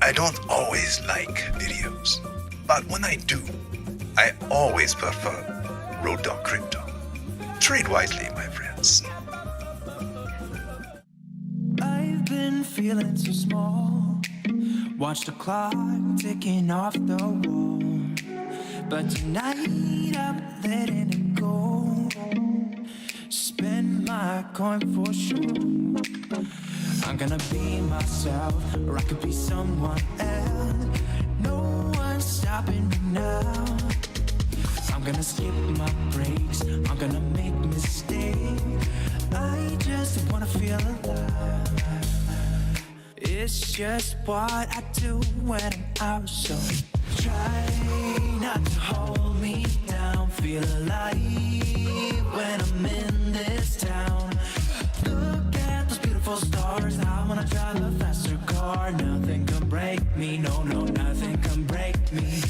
I don't always like videos, but when I do, I always prefer Road Dog Crypto. Trade wisely, my friends. I've been feeling so small. Watch the clock ticking off the wall. But tonight I'm letting it go. Spend my coin for sure. I'm gonna be myself, or I could be someone else. No one's stopping me now. I'm gonna skip my breaks, I'm gonna make mistakes. I just wanna feel alive. It's just what I do when I'm out, so try not to hold me down. Feel alive when I'm in this town. Look at those beautiful stars. I wanna drive a faster car. Nothing can break me, no, no, nothing can break me.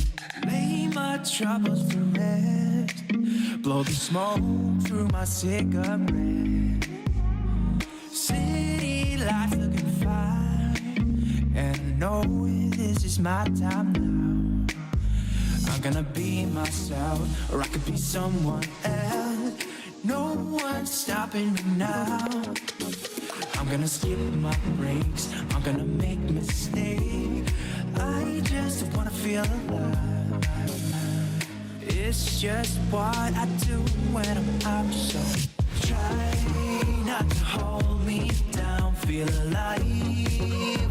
Lay my troubles to rest. Blow the smoke through my cigarette. City lights looking fine, and I know this is my time now. I'm gonna be myself, or I could be someone else. No one's stopping me now. I'm gonna skip my breaks, I'm gonna make mistakes. I just wanna feel alive. It's just what I do when I'm out, so try not to hold me down. Feel alive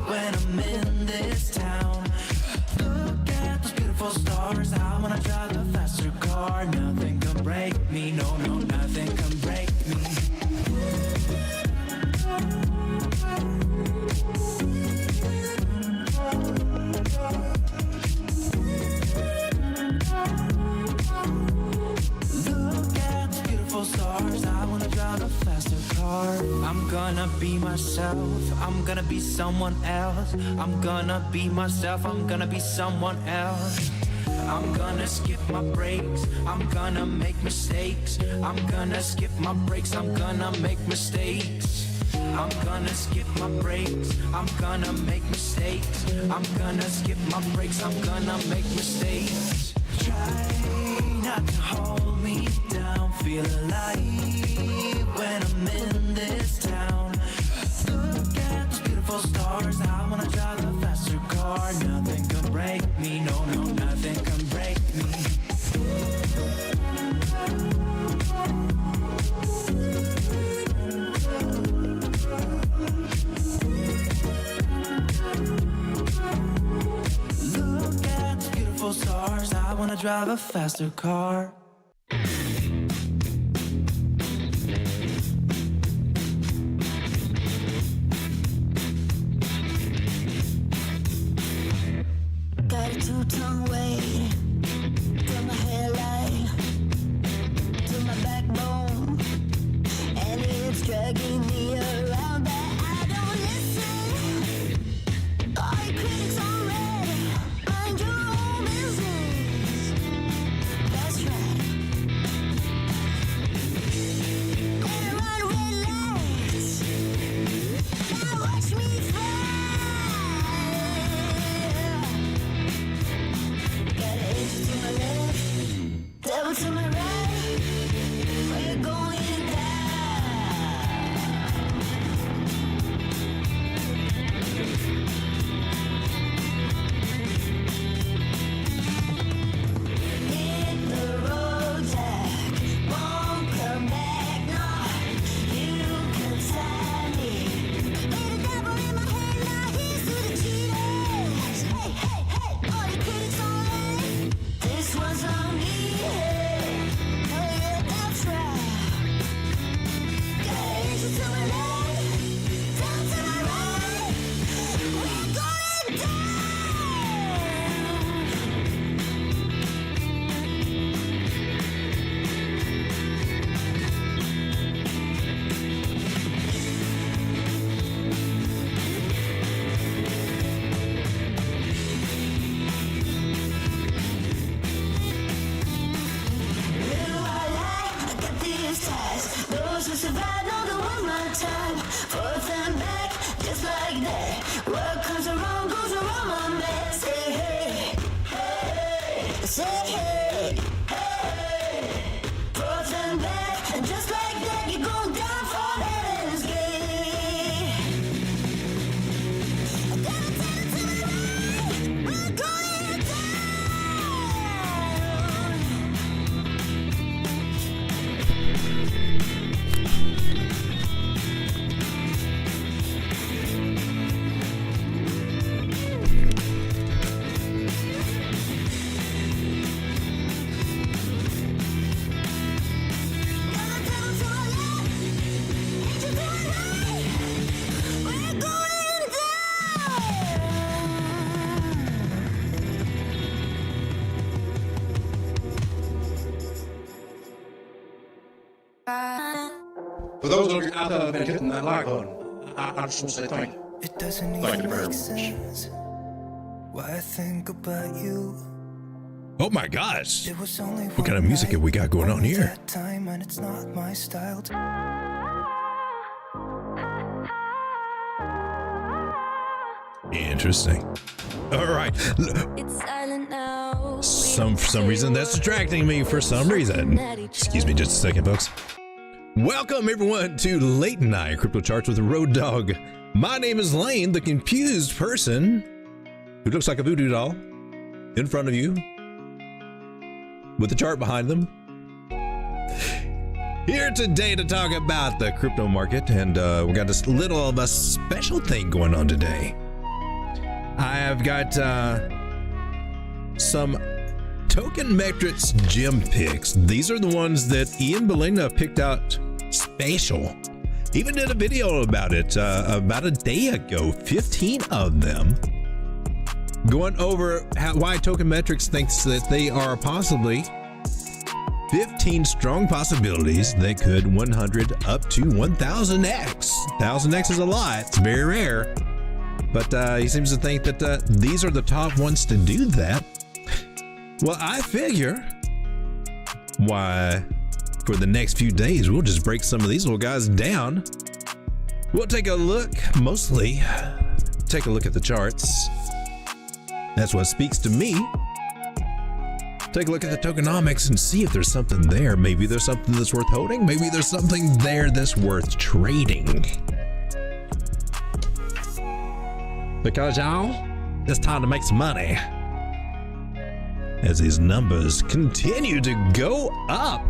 when I'm in this town. Look at those beautiful stars. I wanna drive a faster car. Nothing can break me, no, no, nothing can break me. Stars, I wanna drive a faster car. I'm gonna be myself, I'm gonna be someone else. I'm gonna be myself, I'm gonna be someone else. I'm gonna skip my breaks, I'm gonna make mistakes. I'm gonna skip my breaks, I'm gonna make mistakes. I'm gonna skip my breaks, I'm gonna make mistakes. I'm gonna skip my breaks, I'm gonna make mistakes. Try not to hold me down. Feel alive when I'm in this town. Look at those beautiful stars. I wanna drive a faster car. Nothing can break me, no, no, nothing can break me. Look at those beautiful stars. I wanna drive a faster car. Got a two-tone weight to my hairline, to my backbone, and it's dragging me around, but I don't listen. All your critics on red, mind your own business. That's right. And run red lights. Now watch me fly. To my left, devil to my right, we're going down. Hit the road, Jack, won't come back, no, you can tie me. Hit the devil in my head, now here's to the cheaters. Hey, hey, hey, all the critics on left. This one's on me, yeah. Oh yeah, that's right. Got an angel to my left, down to my right. We're going down. Little white light, I got these ties. Those who survive know the one more time. Forth and back, just like that. What goes around, my man. Say hey, hey, say hey, hey. Forth and back, and just like that, you're going down for heaven's gate. I gotta tell it to my life, we're going down. For those of you out there that have been hitting that like button, I just want to say thank you. It doesn't Thank you even very make much. sense why I think about you. Oh my gosh. It was only What kind of music have we got going on here? Time and it's not my style. Interesting. All right. It's silent now. For some reason that's distracting me for some reason. Excuse me just a second, folks. Welcome everyone to Late Night Crypto Charts with Road Dogg. My name is Lane, the confused person who looks like a voodoo doll in front of you with a chart behind them. Here today to talk about the crypto market, and we got this little of a special thing going on today. I have got some token metrics gem picks. These are the ones that Ian Belena picked out special. Even did a video about it about a day ago, 15 of them. Going over why Token Metrics thinks that they are possibly 15 strong possibilities that could 100 up to 1000x. 1000x is a lot, it's very rare. But he seems to think that these are the top ones to do that. Well, I figure why for the next few days, we'll just break some of these little guys down. We'll take a look, mostly take a look at the charts. That's what speaks to me. Take a look at the tokenomics and see if there's something there. Maybe there's something that's worth holding. Maybe there's something there that's worth trading. Because y'all, it's time to make some money. As these numbers continue to go up.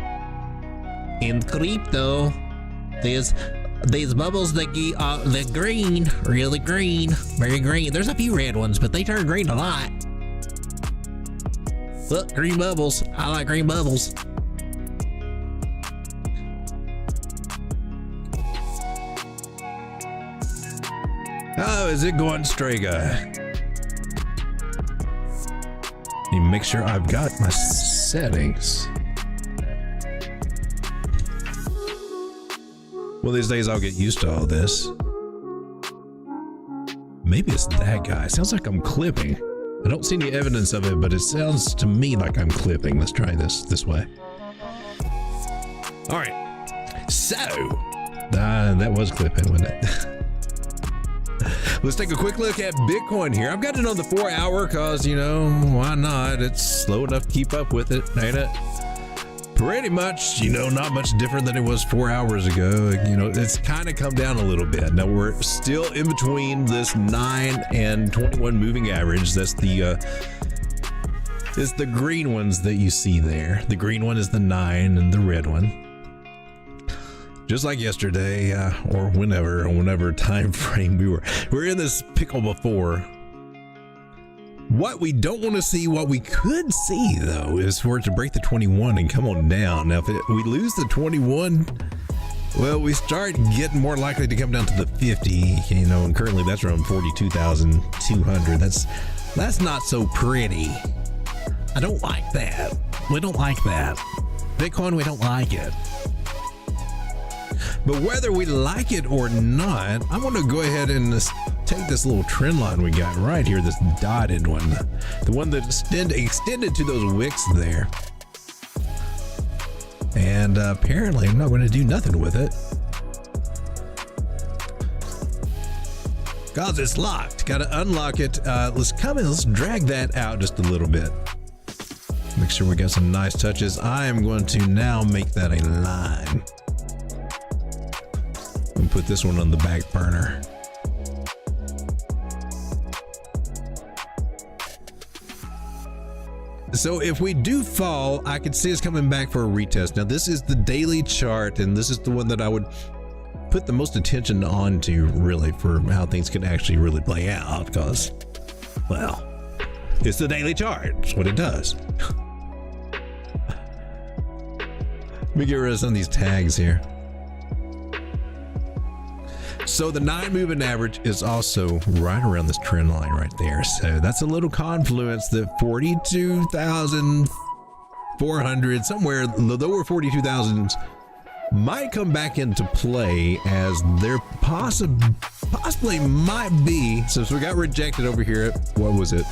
In crypto, these bubbles that the green, really green, very green. There's a few red ones, but they turn green a lot. Look, green bubbles. I like green bubbles. Oh, is it going Strega? Let me make sure I've got my settings. Well, these days I'll get used to all this. Maybe it's that guy. Sounds like I'm clipping. I don't see any evidence of it, but it sounds to me like I'm clipping. Let's try this way. All right. So, that was clipping, wasn't it? Let's take a quick look at Bitcoin here. I've got it on the 4 hour cause, you know, why not? It's slow enough to keep up with it, ain't it? Pretty much, you know, not much different than it was 4 hours ago. You know, it's kind of come down a little bit. Now we're still in between this 9 and 21 moving average. That's it's the green ones that you see there. The green one is the 9 and the red one. Just like yesterday, or whenever time frame we were in this pickle before. What we don't want to see, what we could see though, is for it to break the 21 and come on down. Now, if we lose the 21, well, we start getting more likely to come down to the 50, you know, and currently that's around 42,200. That's not so pretty. I don't like that. We don't like that. Bitcoin, we don't like it. But whether we like it or not, I'm going to go ahead and take this little trend line we got right here, this dotted one, the one that extended to those wicks there. And apparently I'm not going to do nothing with it. Cause it's locked. Got to unlock it. Let's drag that out just a little bit. Make sure we got some nice touches. I am going to now make that a line. And put this one on the back burner. So if we do fall, I can see us coming back for a retest. Now this is the daily chart, and this is the one that I would put the most attention on to, really, for how things can actually really play out, because, well, it's the daily chart. It's what it does. Let me get rid of some of these tags here. So the 9 moving average is also right around this trend line right there. So that's a little confluence that 42,400, somewhere lower 42,000s might come back into play, as there possibly might be. So we got rejected over here at, what was it,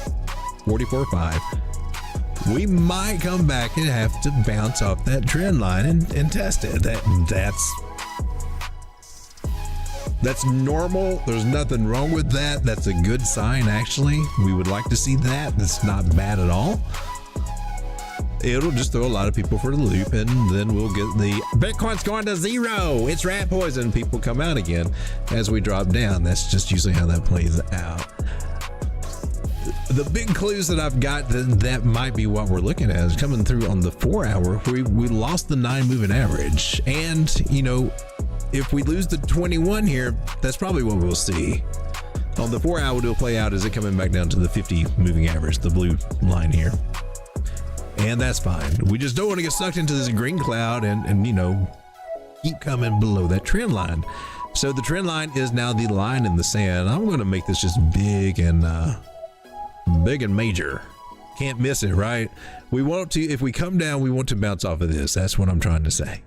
44.5. We might come back and have to bounce off that trend line and test it. That's normal. There's nothing wrong with that. That's a good sign, actually. We would like to see that. That's not bad at all. It'll just throw a lot of people for the loop, and then we'll get the Bitcoin's going to zero. It's rat poison. People come out again as we drop down. That's just usually how that plays out. The big clues that I've got that might be what we're looking at is coming through on the 4 hour. We lost the 9 moving average, and you know, if we lose the 21 here, that's probably what we'll see. On the 4 hour, it'll play out as it coming back down to the 50 moving average, the blue line here. And that's fine. We just don't want to get sucked into this green cloud and you know, keep coming below that trend line. So the trend line is now the line in the sand. I'm going to make this just big and major. Can't miss it, right? We want to, if we come down, we want to bounce off of this. That's what I'm trying to say.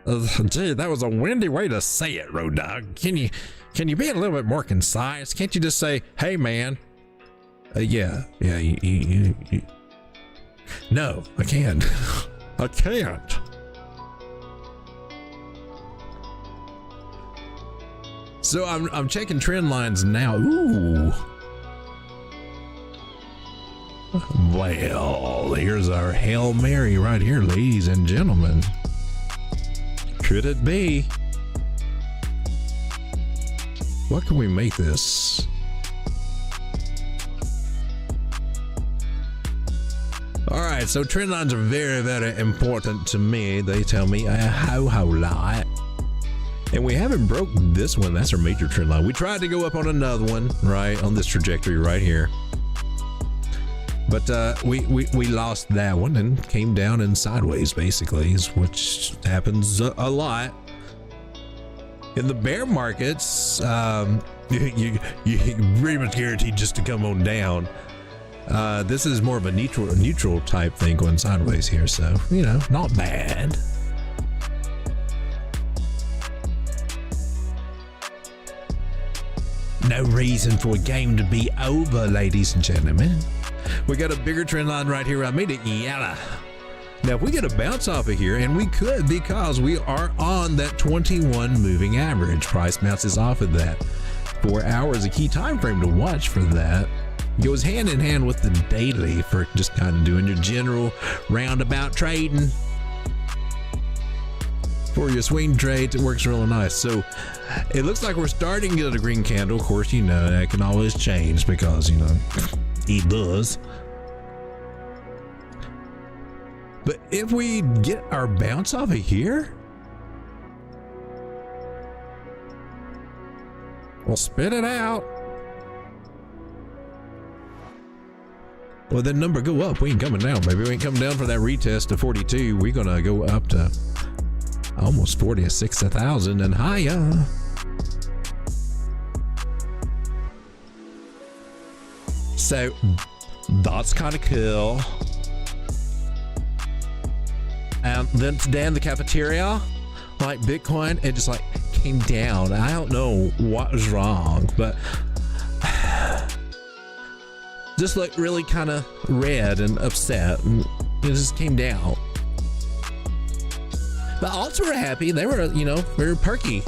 Gee, that was a windy way to say it, Road Dog. Can you be a little bit more concise? Can't you just say, "Hey, man"? Yeah. No, I can't. I can't. So I'm checking trend lines now. Ooh. Well, here's our Hail Mary right here, ladies and gentlemen. Could it be? What can we make this? All right, so trend lines are very, very important to me. They tell me a whole lot. And we haven't broke this one. That's our major trend line. We tried to go up on another one, right, on this trajectory right here. But we lost that one and came down and sideways, basically, which happens a lot. In the bear markets, you pretty much guaranteed just to come on down. This is more of a neutral type thing going sideways here, so, you know, not bad. No reason for a game to be over, ladies and gentlemen. We got a bigger trend line right here. I made it yellow. Now, if we get a bounce off of here, and we could, because we are on that 21 moving average. Price bounces off of that. 4 hours, a key time frame to watch for that. Goes hand in hand with the daily for just kind of doing your general roundabout trading. For your swing trades, it works really nice. So it looks like we're starting to get a green candle. Of course, you know, that can always change because, you know, it does. But if we get our bounce off of here, we'll spit it out. Well, that number go up. We ain't coming down, baby. We ain't coming down for that retest to 42. We're gonna go up to almost 46,000 and higher. So that's kind of cool. And then today in the cafeteria, like Bitcoin, it just like came down. I don't know what was wrong, but just like really kind of red and upset, and it just came down. But alts were happy. They were, you know, very perky.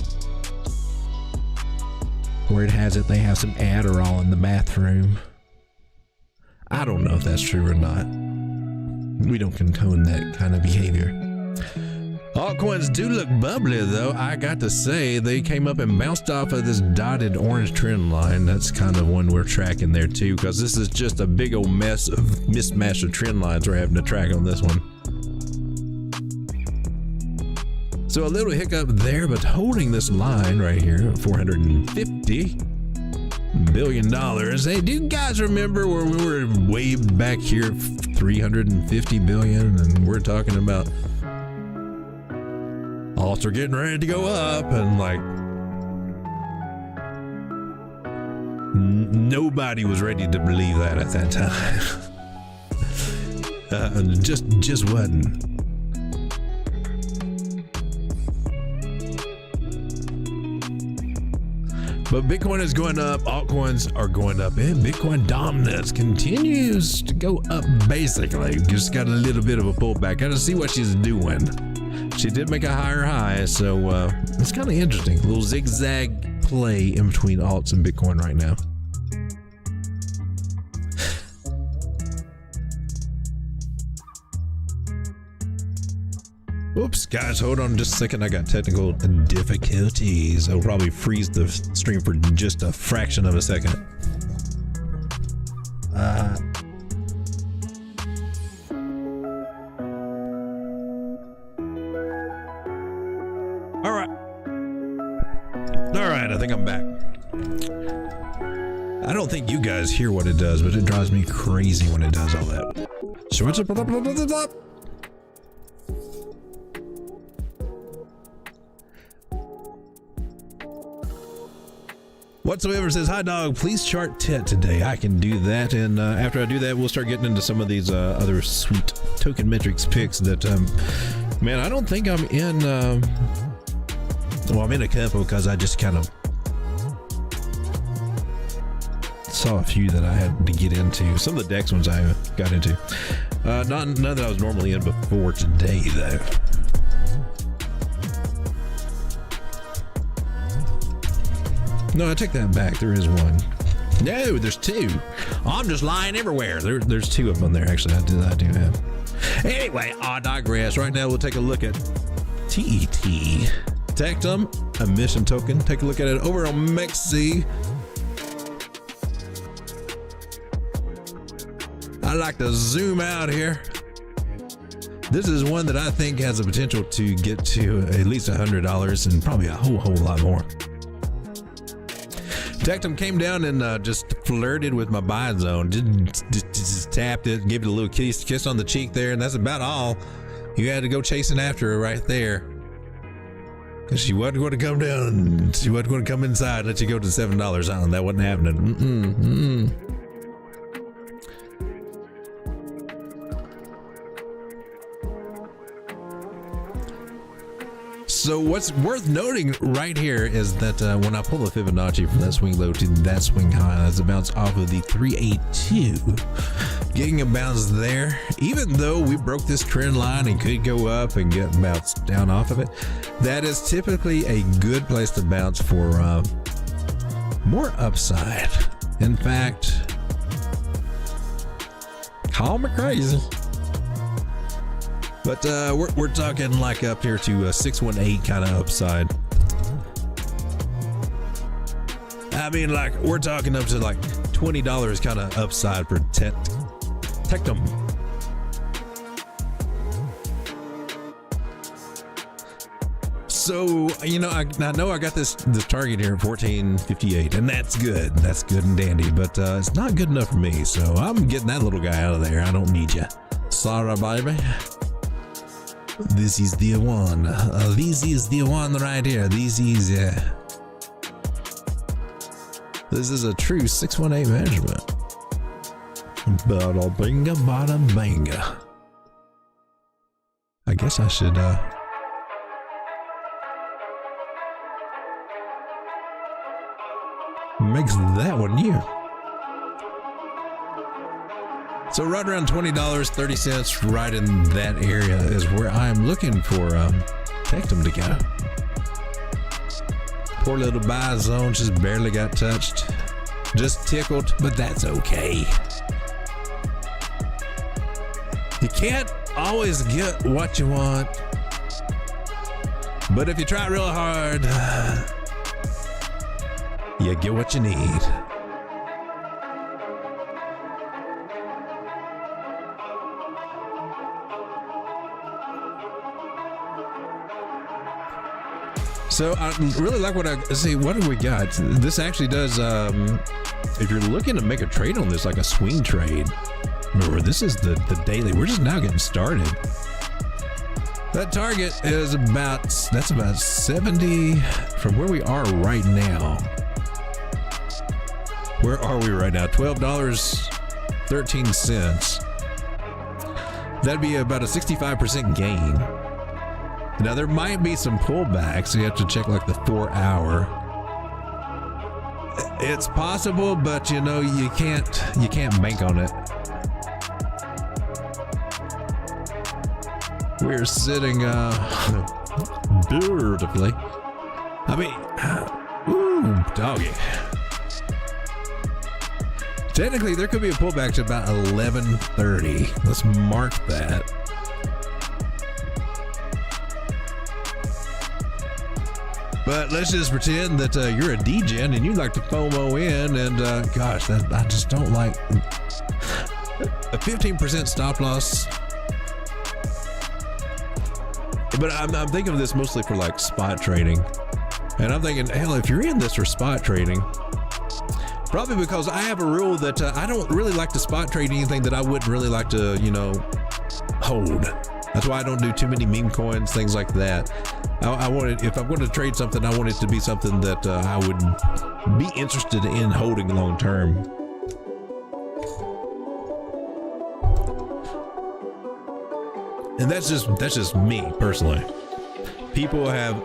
where it has it, they have some Adderall in the bathroom. I don't know if that's true or not. We don't condone that kind of behavior. Altcoins do look bubbly though. I got to say, they came up and bounced off of this dotted orange trend line. That's kind of one we're tracking there too, because this is just a big old mess of mismatch of trend lines we're having to track on this one. So a little hiccup there, but holding this line right here, $450 billion. Hey, do you guys remember where we were way back here, 350 billion, and we're talking about alts are getting ready to go up, and like nobody was ready to believe that at that time. Just wasn't. But Bitcoin is going up, altcoins are going up, and Bitcoin dominance continues to go up basically. Just got a little bit of a pullback. Got to see what she's doing. She did make a higher high, so it's kind of interesting. A little zigzag play in between alts and Bitcoin right now. Oops, guys, hold on just a second. I got technical difficulties. I'll probably freeze the stream for just a fraction of a second. All right, I think I'm back. I don't think you guys hear what it does, but it drives me crazy when it does all that. Whatsoever says, hi dog, please chart TET today. I can do that, and after I do that, we'll start getting into some of these other sweet token metrics picks that, man, I don't think I'm in, well, I'm in a couple because I just kind of saw a few that I had to get into. Some of the DEX ones I got into. None that I was normally in before today, though. No, I take that back. There is one. No, there's two. I'm just lying everywhere. There's two of them there. Actually, I do have. Anyway, I digress. Right now, we'll take a look at TET. Tectum, emission token. Take a look at it over on NEXA. I like to zoom out here. This is one that I think has the potential to get to at least $100 and probably a whole lot more. Tectum came down and just flirted with my buy zone. Just tapped it, gave it a little kiss on the cheek there, and that's about all. You had to go chasing after her right there. Because she wasn't going to come down. She wasn't going to come inside and let you go to $7 on. That wasn't happening. So what's worth noting right here is that when I pull the Fibonacci from that swing low to that swing high, that's a bounce off of the 382. Getting a bounce there, even though we broke this trend line and could go up and get bounced down off of it, that is typically a good place to bounce for more upside. In fact, call me crazy. But we're talking like up here to a 618 kind of upside. I mean, like we're talking up to like $20 kind of upside for Tectum. So, you know, I know I got this target here at 1458, and that's good. That's good and dandy, but it's not good enough for me. So I'm getting that little guy out of there. I don't need you. Sorry, baby. This is the one. This is the one right here. This is this is a true 618 measurement. Bada binga, bada banga. I guess I should makes that one new. So right around $20.30, right in that area is where I'm looking for Tectum to go. Poor little buy zone just barely got touched. Just tickled, but that's okay. You can't always get what you want, but if you try real hard, you get what you need. So I really like what I see. What do we got? This actually does, if you're looking to make a trade on this, like a swing trade, remember this is the daily. We're just now getting started. That target is that's about 70 from where we are right now. Where are we right now? $12.13. That'd be about a 65% gain. Now there might be some pullbacks, so you have to check like the 4 hour. It's possible, but you know, you can't bank on it. We're sitting beautifully. I mean, ooh, doggy. Technically, there could be a pullback to about 11:30. Let's mark that. But let's just pretend that you're a DEGEN and you like to FOMO in, and gosh, I just don't like a 15% stop loss. But I'm thinking of this mostly for like spot trading, and I'm thinking, hell, if you're in this for spot trading, probably because I have a rule that I don't really like to spot trade anything that I wouldn't really like to, you know, hold. That's why I don't do too many meme coins, things like that. I wanted, if I'm going to trade something, I want it to be something that I would be interested in holding long term. And that's just me personally. People have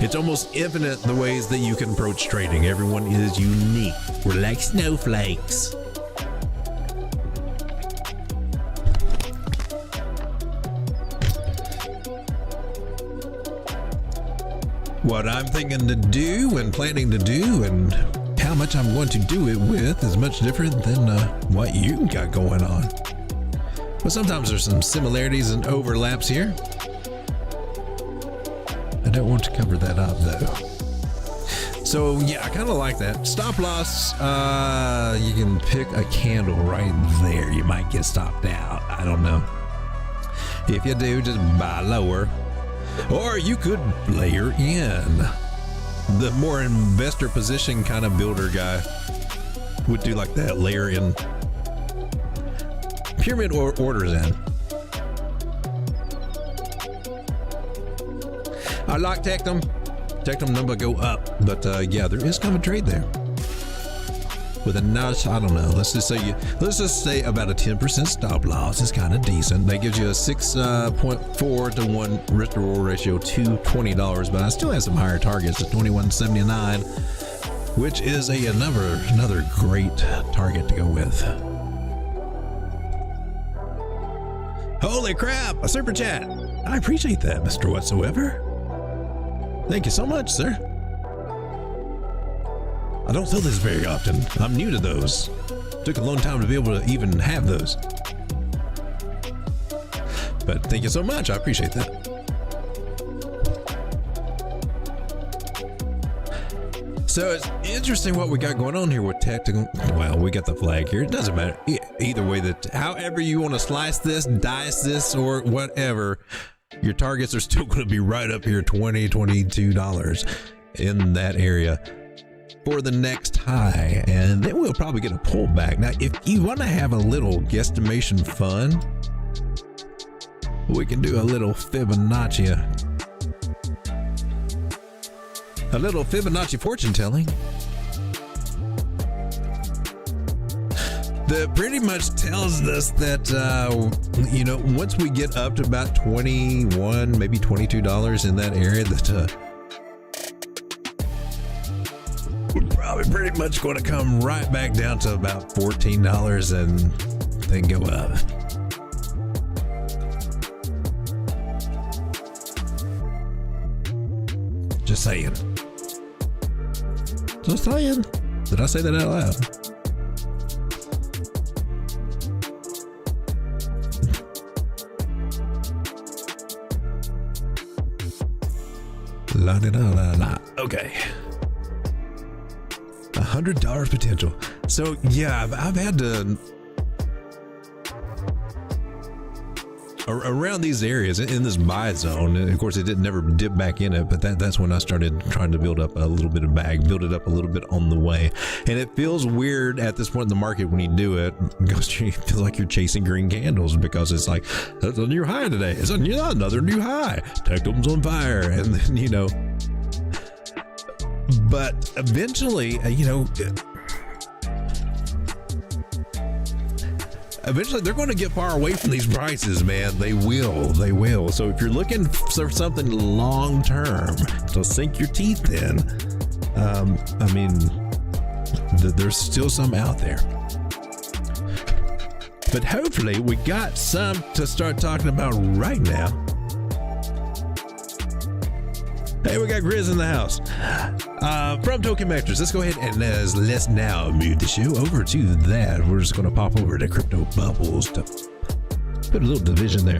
it's almost infinite the ways that you can approach trading. Everyone is unique. We're like snowflakes. What I'm thinking to do and planning to do and how much I'm going to do it with is much different than what you got going on. But sometimes there's some similarities and overlaps here. I don't want to cover that up though. So yeah, I kind of like that. Stop loss, you can pick a candle right there. You might get stopped out. I don't know. If you do, just buy lower. Or you could layer in. The more investor position kind of builder guy would do like that, layer in. Pyramid orders in. I like Tectum. Tectum number go up, but yeah, there is kind of a trade there. With a nice, I don't know, let's just say about a 10% stop loss is kind of decent. That gives you a 6.4 to 1 risk to reward ratio to $20, but I still have some higher targets at $21.79, which is another great target to go with. Holy crap, a super chat. I appreciate that, Mr. Whatsoever. Thank you so much, sir. I don't feel this very often. I'm new to those. Took a long time to be able to even have those. But thank you so much. I appreciate that. So it's interesting what we got going on here with tactical. Well, we got the flag here. It doesn't matter. Either way, however you want to slice this, dice this, or whatever, your targets are still going to be right up here, $20, $22 in that area for the next high, and then we'll probably get a pullback. Now, if you want to have a little guesstimation fun, we can do a little Fibonacci fortune telling. That pretty much tells us that, you know, once we get up to about $21, maybe $22 in that area, that we're probably pretty much going to come right back down to about $14 and then go up. Just saying. Just saying. Did I say that out loud? La da da la la. Okay. $100 potential. So yeah, I've had to around these areas in this buy zone. And of course, it didn't never dip back in it, but that's when I started trying to build up a little bit of bag, build it up a little bit on the way. And it feels weird at this point in the market when you do it, because you feel like you're chasing green candles, because it's like, that's a new high today. It's another new high. Tectum's on fire. And then, you know, but eventually, eventually they're going to get far away from these prices, man. They will. So if you're looking for something long term to sink your teeth in, I mean, there's still some out there. But hopefully we got some to start talking about right now. Hey, we got Grizz in the house. From Token Vectors, let's go ahead and let's now move the show over to that. We're just going to pop over to Crypto Bubbles to put a little division there.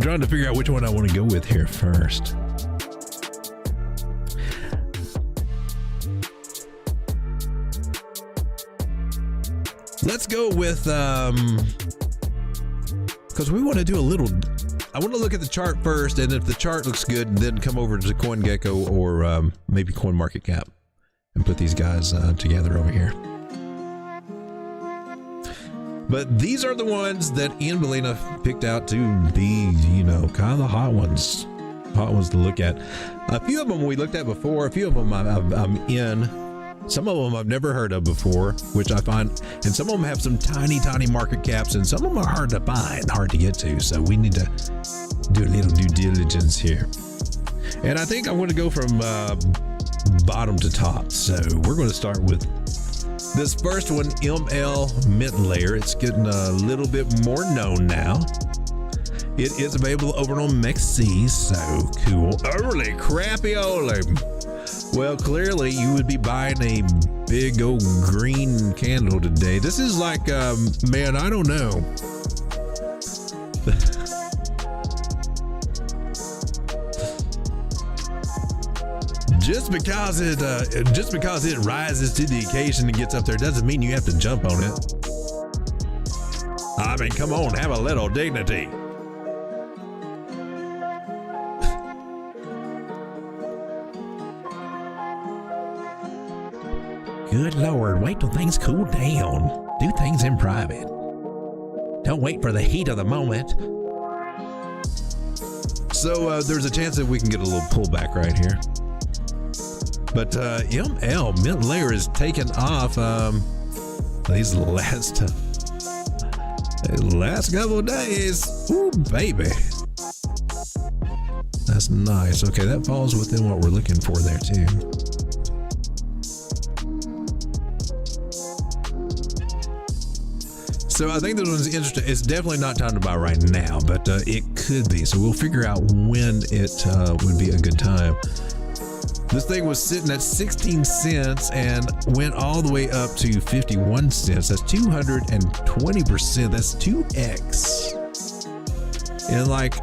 Trying to figure out which one I want to go with here first. Let's go with because we want to do a little, I want to look at the chart first, and if the chart looks good, then come over to CoinGecko or maybe CoinMarketCap and put these guys together over here. But these are the ones that Ian Bellina picked out to be, you know, kind of the hot ones to look at. A few of them we looked at before, a few of them I'm in. Some of them I've never heard of before, which I find, and some of them have some tiny market caps, and some of them are hard to find, hard to get to. So we need to do a little due diligence here. And I think I'm going to go from bottom to top. So we're going to start with this first one, ML Mint Layer. It's getting a little bit more known now. It is available over on NEXA. So cool. Early crappy-oly. Well, clearly you would be buying a big old green candle today. This is like, man, I don't know. Just because it rises to the occasion and gets up there doesn't mean you have to jump on it. I mean, come on, have a little dignity. Good Lord, wait till things cool down. Do things in private. Don't wait for the heat of the moment. So there's a chance that we can get a little pullback right here. But ML Mint Layer is taking off these last couple of days. Ooh, baby. That's nice. Okay, that falls within what we're looking for there too. So I think this one's interesting. It's definitely not time to buy right now, but it could be. So we'll figure out when it would be a good time. This thing was sitting at 16 cents and went all the way up to 51 cents. That's 220%. That's 2x in like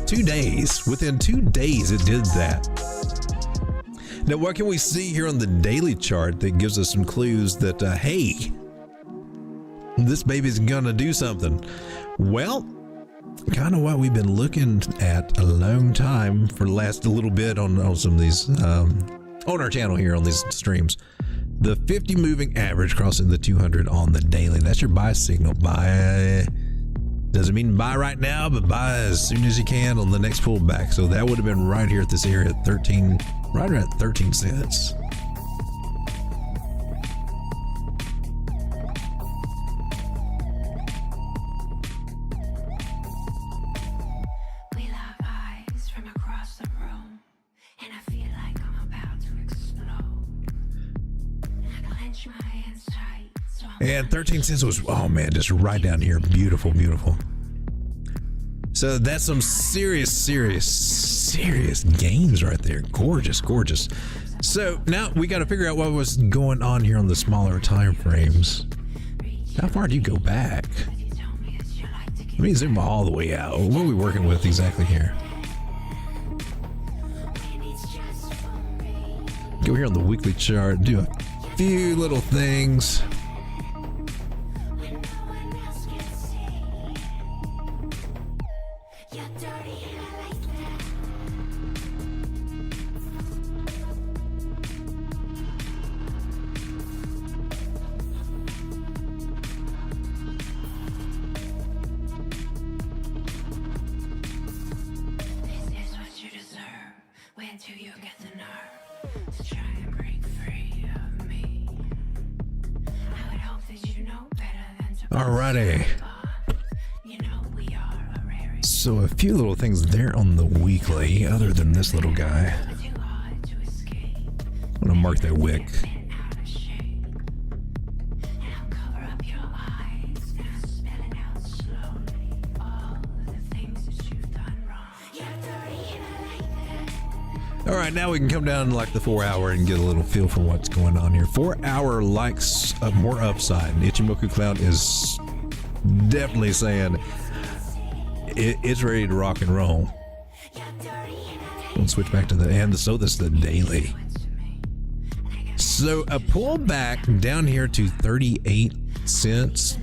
2 days. Within 2 days, it did that. Now, what can we see here on the daily chart that gives us some clues that, hey, this baby's gonna do something? Well, kind of what we've been looking at a long time for the last little bit on some of these on our channel here on these streams. The 50 moving average crossing the 200 on the daily. That's your buy signal. Buy doesn't mean buy right now, but buy as soon as you can on the next pullback. So that would have been right here at this area at 13, right around 13 cents. And 13 cents was, oh man, just right down here. Beautiful, beautiful. So that's some serious gains right there. Gorgeous. So now we got to figure out what was going on here on the smaller time frames. How far do you go back? Let me zoom all the way out. What are we working with exactly here? Go here on the weekly chart, do a few little things. Alrighty. So a few little things there on the weekly, other than this little guy. I'm gonna mark that wick. All right, now we can come down to like the 4 hour and get a little feel for what's going on here. 4 hour likes more upside. Ichimoku Cloud is definitely saying it's ready to rock and roll. We'll switch back to the end. So this is the daily. So a pullback down here to 38 cents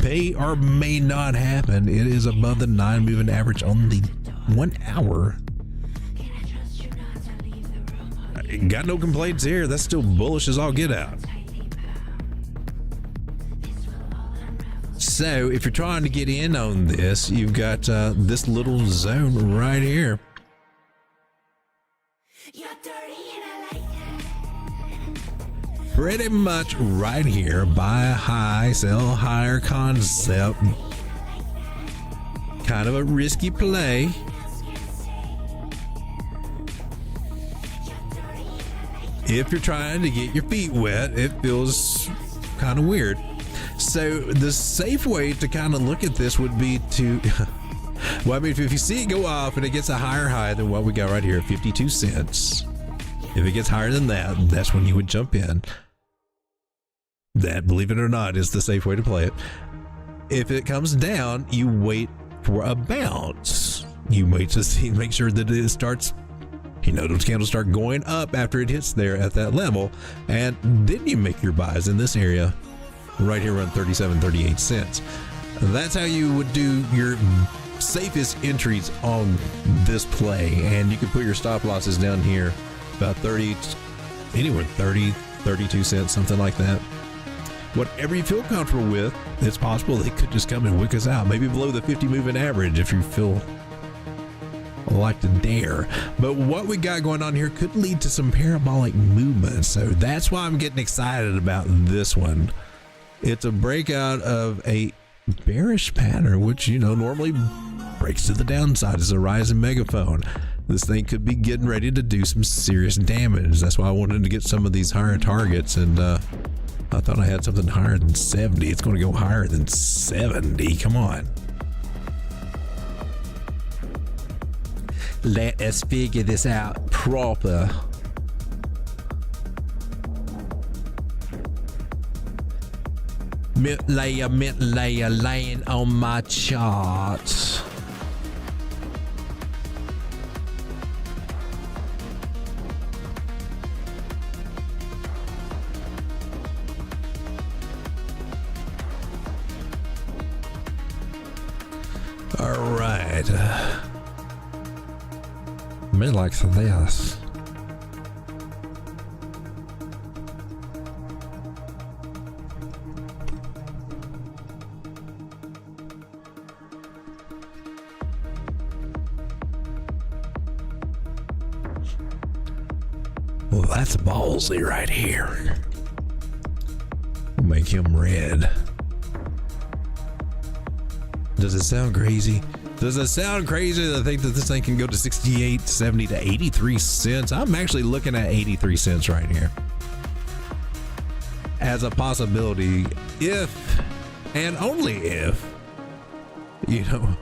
may or may not happen. It is above the 9 moving average on the 1 hour. Got no complaints here. That's still bullish as all get out. So if you're trying to get in on this, you've got this little zone right here. Pretty much right here. Buy high, sell higher concept. Kind of a risky play. If you're trying to get your feet wet, it feels kind of weird. So the safe way to kind of look at this would be to, well, I mean, if you see it go off and it gets a higher high than what we got right here, 52 cents. If it gets higher than that, that's when you would jump in. That, believe it or not, is the safe way to play it. If it comes down, you wait for a bounce. You wait to see, make sure that it starts, you know, those candles start going up after it hits there at that level, and then you make your buys in this area right here around 37-38 cents. That's how you would do your safest entries on this play, and you can put your stop losses down here about 30, anywhere 30, 32 cents, something like that. Whatever you feel comfortable with, it's possible they could just come and wick us out, maybe below the 50 moving average if you feel like to dare. But what we got going on here could lead to some parabolic movement, so that's why I'm getting excited about this one. It's a breakout of a bearish pattern, which, you know, normally breaks to the downside as a rising megaphone. This thing could be getting ready to do some serious damage. That's why I wanted to get some of these higher targets, and I thought I had something higher than 70. It's going to go higher than 70. Come on. Let us figure this out proper. Mint layer, laying on my chart. All right. Me likes this. Well, that's ballsy right here. We'll make him red. Does it sound crazy? Does it sound crazy to think that this thing can go to 68, 70 to 83 cents? I'm actually looking at 83 cents right here as a possibility if, and only if, you know,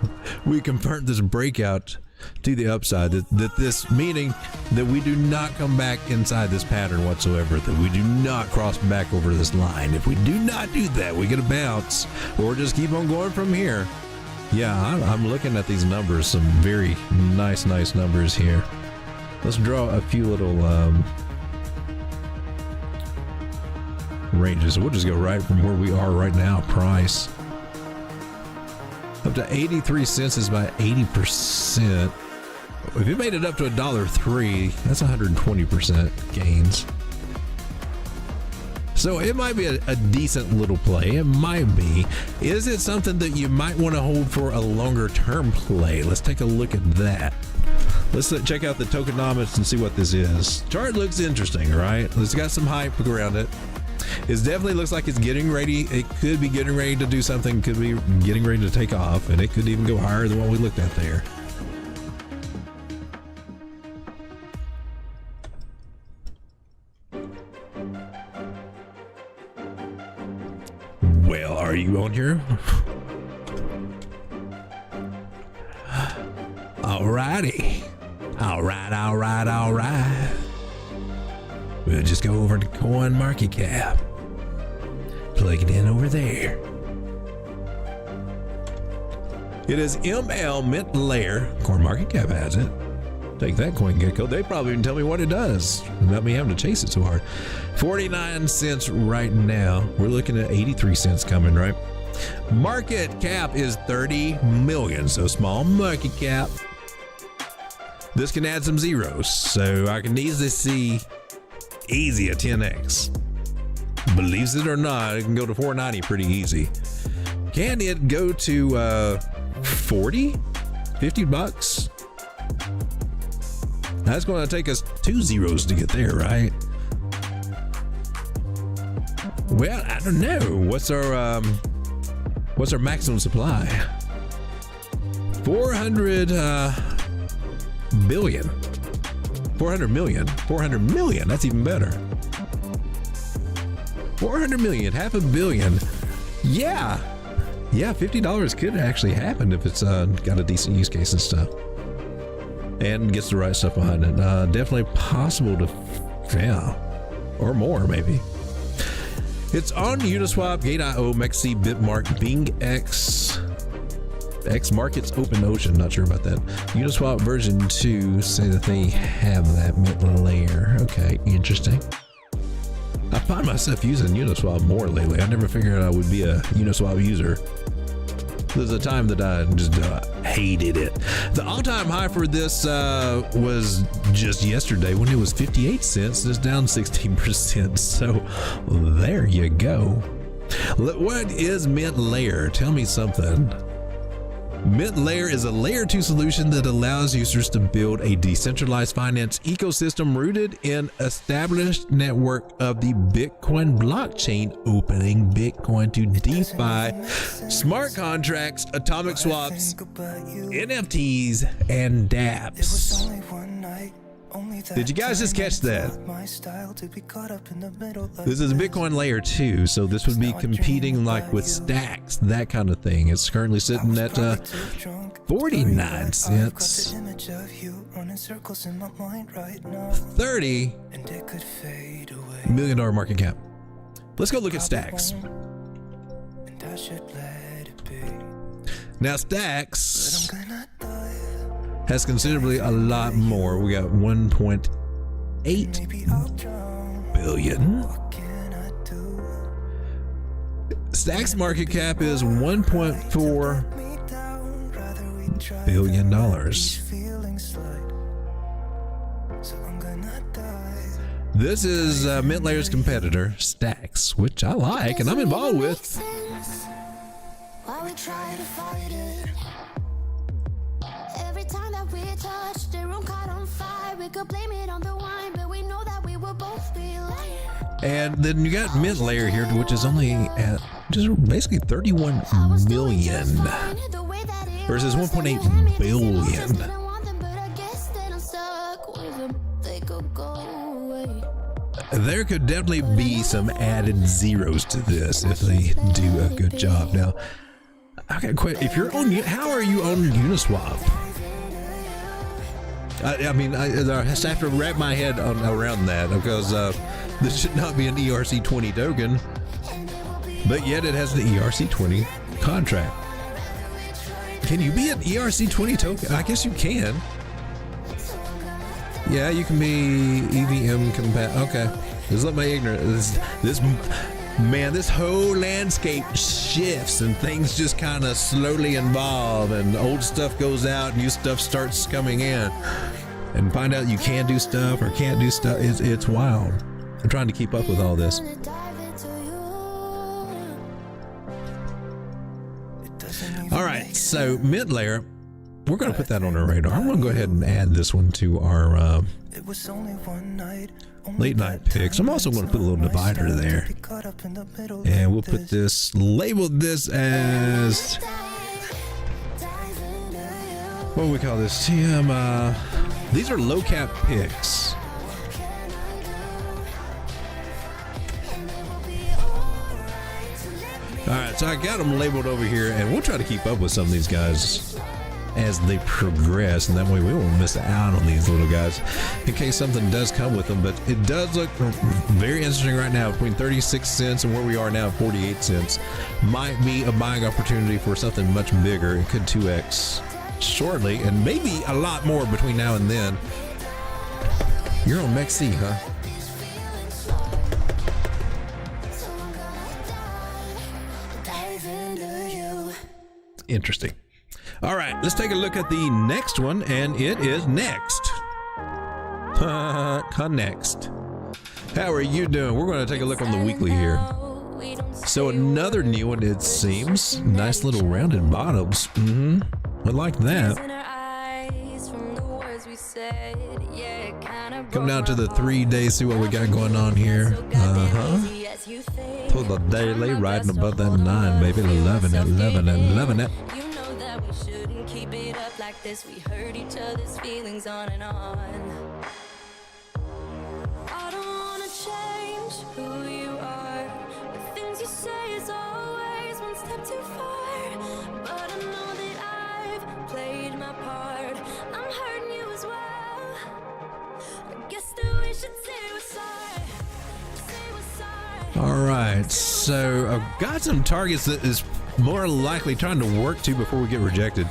we confirmed this breakout to the upside, that this meaning that we do not come back inside this pattern whatsoever, that we do not cross back over this line. If we do not do that, we get a bounce or just keep on going from here. Yeah, I'm looking at these numbers, some very nice numbers here. Let's draw a few little ranges. We'll just go right from where we are right now. Price up to 83 cents is by 80%. If it made it up to $1.03, that's 120% gains. So it might be a decent little play. It might be. Is it something that you might want to hold for a longer term play? Let's take a look at that. Let's check out the tokenomics and see what this is. Chart looks interesting, right? It's got some hype around it. It definitely looks like it's getting ready. It could be getting ready to do something, could be getting ready to take off, and it could even go higher than what we looked at there. Well, are you on here? Alrighty. Alright. We'll just go over to CoinMarketCap. Plug it in over there. It is ML Mint Layer. CoinMarketCap has it. Take that, CoinGecko. They probably didn't tell me what it does without me having to chase it so hard. 49 cents right now. We're looking at 83 cents coming, right? Market cap is 30 million, so small market cap. This can add some zeros, so I can easily see a 10x. Believes it or not, it can go to 490 pretty easy. Can it go to 40? 50 bucks? That's going to take us 2 zeros to get there, right? Well, I don't know. What's our maximum supply? 400 billion. 400 million. 400 million. That's even better. 400 million, half a billion. Yeah, $50 could actually happen if it's got a decent use case and stuff, and gets the right stuff behind it. Definitely possible to, yeah, or more maybe. It's on Uniswap, Gate.io, MEXC, Bitmark, BingX, X Markets, Open Ocean. Not sure about that. Uniswap version 2 say that they have that mint layer. Okay, interesting. I find myself using Uniswap more lately. I never figured I would be a Uniswap user. There's a time that I just hated it. The all-time high for this was just yesterday when it was 58 cents. It's down 16%. So there you go. What is Mint Layer? Tell me something. Mint Layer is a layer 2 solution that allows users to build a decentralized finance ecosystem rooted in established network of the Bitcoin blockchain, opening Bitcoin to DeFi, smart contracts, atomic swaps, NFTs, and dApps. Did you guys just catch that? This is a Bitcoin layer 2, so this would be competing like with stacks, that kind of thing. It's currently sitting at 49 cents. $30 million market cap. Let's go look at stacks. Now stacks has considerably a lot more. We got 1.8 billion. Stacks market cap is $1.4 billion. This is Mint Layer's competitor, Stacks, which I like and I'm involved with. While we try to fight it, every time that we touch, the room caught on fire. We could blame it on the wine, but we know that we will both be lying. And then you got Mint Layer here, which is only at just basically 31 million versus 1.8 billion. There could definitely be some added zeros to this if they do a good job. Now, Okay, quit. If you're on, how are you on Uniswap? I mean, I have to wrap my head around that because this should not be an ERC20 token, but yet it has the ERC20 contract. Can you be an ERC20 token? I guess you can. Yeah, you can be EVM compatible. Okay, just let my ignorance. This whole landscape shifts and things just kind of slowly evolve, and old stuff goes out, new stuff starts coming in, and find out you can do stuff or can't do stuff. It's wild. I'm trying to keep up with all this. All right, so mid layer, we're going to put that on our radar. I'm going to go ahead and add this one to our late night picks. I'm also going to put a little divider there, and we'll put this, label this as, what do we call this? TM. These are low cap picks. All right, so I got them labeled over here, and we'll try to keep up with some of these guys as they progress, and that way we won't miss out on these little guys in case something does come with them. But it does look very interesting right now. Between 36 cents and where we are now, 48 cents, might be a buying opportunity for something much bigger. It could 2x shortly, and maybe a lot more between now and then. You're on NEXA, huh? Interesting. All right, let's take a look at the next one, and it is next. Next. How are you doing? We're going to take a look on the weekly here. So another new one, it seems. Nice little rounded bottoms. I like that. Come down to the 3 days, see what we got going on here. Pull the daily, riding above that 9, baby. 11 it, 11 it, 11 it. Keep it up like this. We hurt each other's feelings on and on. I don't wanna change who you are. The things you say is always one step too far. But I know that I've played my part. I'm hurting you as well. I guess that we should say we're sorry. Say we're sorry. All right, so I've got some targets that is more likely trying to work to before we get rejected.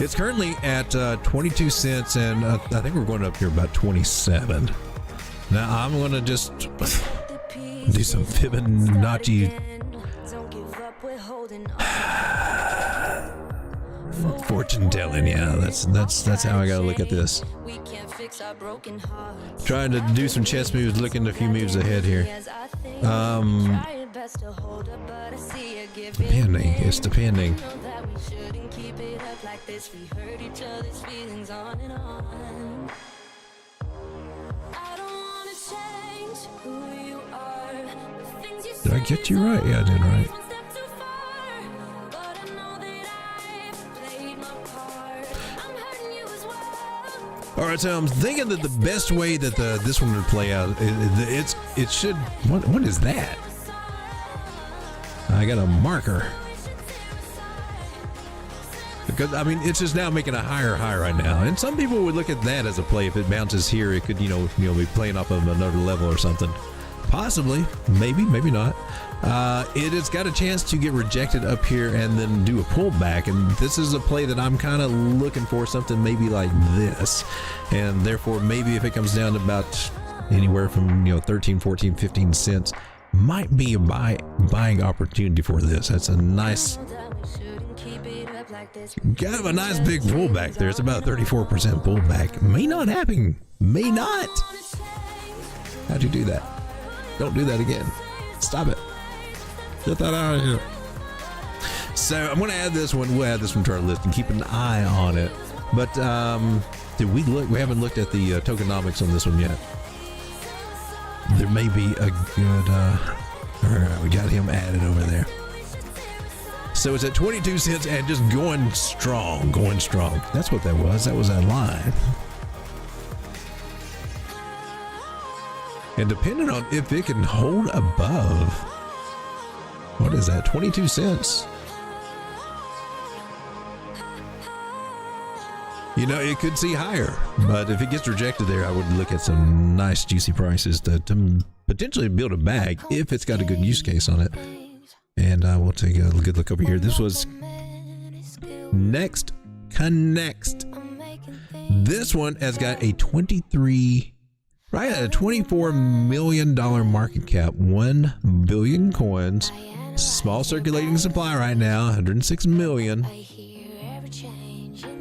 It's currently at 22 cents, and I think we're going up here about 27. Now I'm going to just do some Fibonacci fortune telling. Yeah, that's how I got to look at this. Trying to do some chess moves, looking a few moves ahead here. Depending, it's depending. Did I get you right? Yeah, I did right. All right, so I'm thinking that the best way that this one would play out, it should. What is that? I got a marker. Because I mean, it's just now making a higher high right now, and some people would look at that as a play. If it bounces here, it could be playing off of another level or something. Possibly, maybe not. It has got a chance to get rejected up here and then do a pullback, and this is a play that I'm kind of looking for, something maybe like this, and therefore maybe if it comes down to about anywhere from 13, 14, 15 cents, might be a buying opportunity for this. That's a nice, kind of a nice big pullback there. It's about 34% pullback. May not happen. May not. How'd you do that? Don't do that again. Stop it. Get that out of here. So I'm going to add this one. We'll add this one to our list and keep an eye on it. But did we look? We haven't looked at the tokenomics on this one yet. There may be a good. All right, we got him added over there. So it's at 22 cents and just going strong, going strong. That's what that was. That was that line. And depending on if it can hold above, what is that, 22 cents? You know, it could see higher, but if it gets rejected there, I would look at some nice juicy prices to potentially build a bag if it's got a good use case on it. And I will take a good look over here. This was NEXA. This one has got a $24 million market cap, 1 billion coins, small circulating supply right now, 106 million.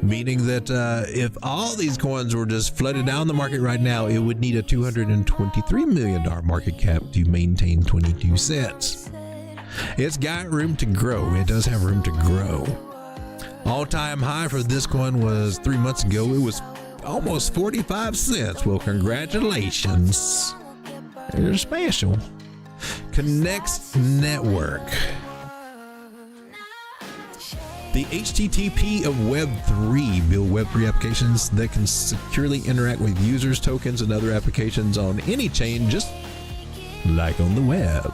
Meaning that if all these coins were just flooded down the market right now, it would need a $223 million market cap to maintain 22 cents. It's got room to grow. It does have room to grow. All-time high for this coin was 3 months ago. It was almost 45 cents. Well, congratulations. You're special. Connects Network. The HTTP of Web3 build Web3 applications that can securely interact with users, tokens, and other applications on any chain, just like on the web.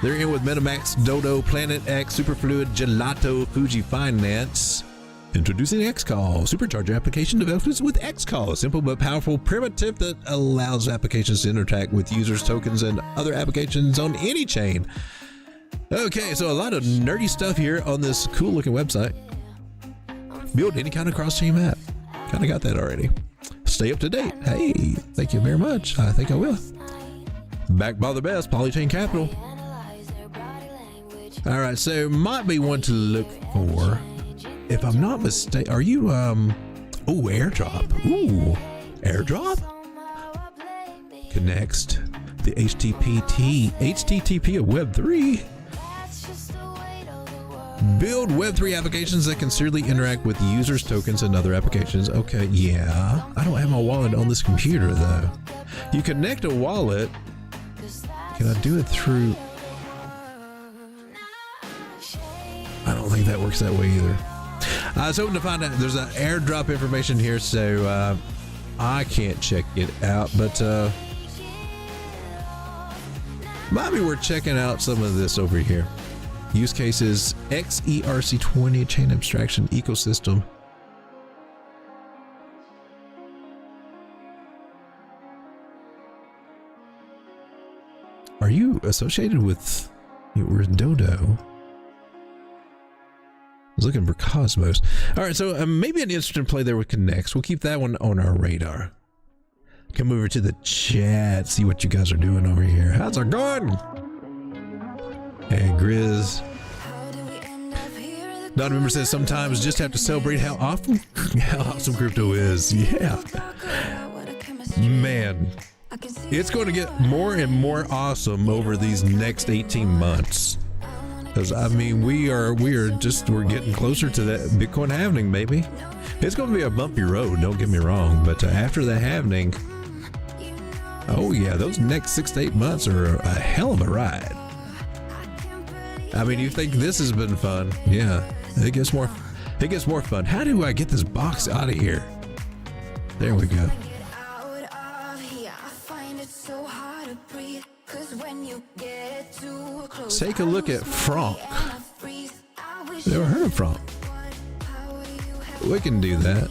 They're in with MetaMask, Dodo, Planet X, Superfluid, Gelato, Fuji Finance. Introducing XCall, supercharger application developments with XCall, a simple but powerful primitive that allows applications to interact with users, tokens, and other applications on any chain. Okay, so a lot of nerdy stuff here on this cool looking website. Build any kind of cross-chain map. Kind of got that already. Stay up to date. Hey, thank you very much. I think I will. Backed by the best, Polychain Capital. All right, so might be one to look for. If I'm not mistaken, are you, airdrop. Ooh, airdrop? Connects the HTTP of Web3. Build Web3 applications that can securely interact with users, tokens, and other applications. Okay, yeah. I don't have my wallet on this computer, though. You connect a wallet. Can I do it through? I don't think that works that way either. I was hoping to find out. There's an airdrop information here, so I can't check it out, but might be worth checking out some of this over here. Use cases: XERC20 chain abstraction ecosystem. Are you associated with Dodo? I was looking for Cosmos. All right, so maybe an interesting play there with Connects. We'll keep that one on our radar. Come over to the chat, see what you guys are doing over here. How's it going? Hey, Grizz. Don Member says sometimes just have to celebrate how awesome crypto is. Yeah. Man, it's going to get more and more awesome over these next 18 months. Because I mean, we're getting closer to that Bitcoin halving, maybe. It's going to be a bumpy road, don't get me wrong, but after the halving, oh yeah, those next 6 to 8 months are a hell of a ride. I mean, you think this has been fun? Yeah, it gets more fun. How do I get this box out of here? There we go. Take a look at Frank. Never heard of Frank. We can do that.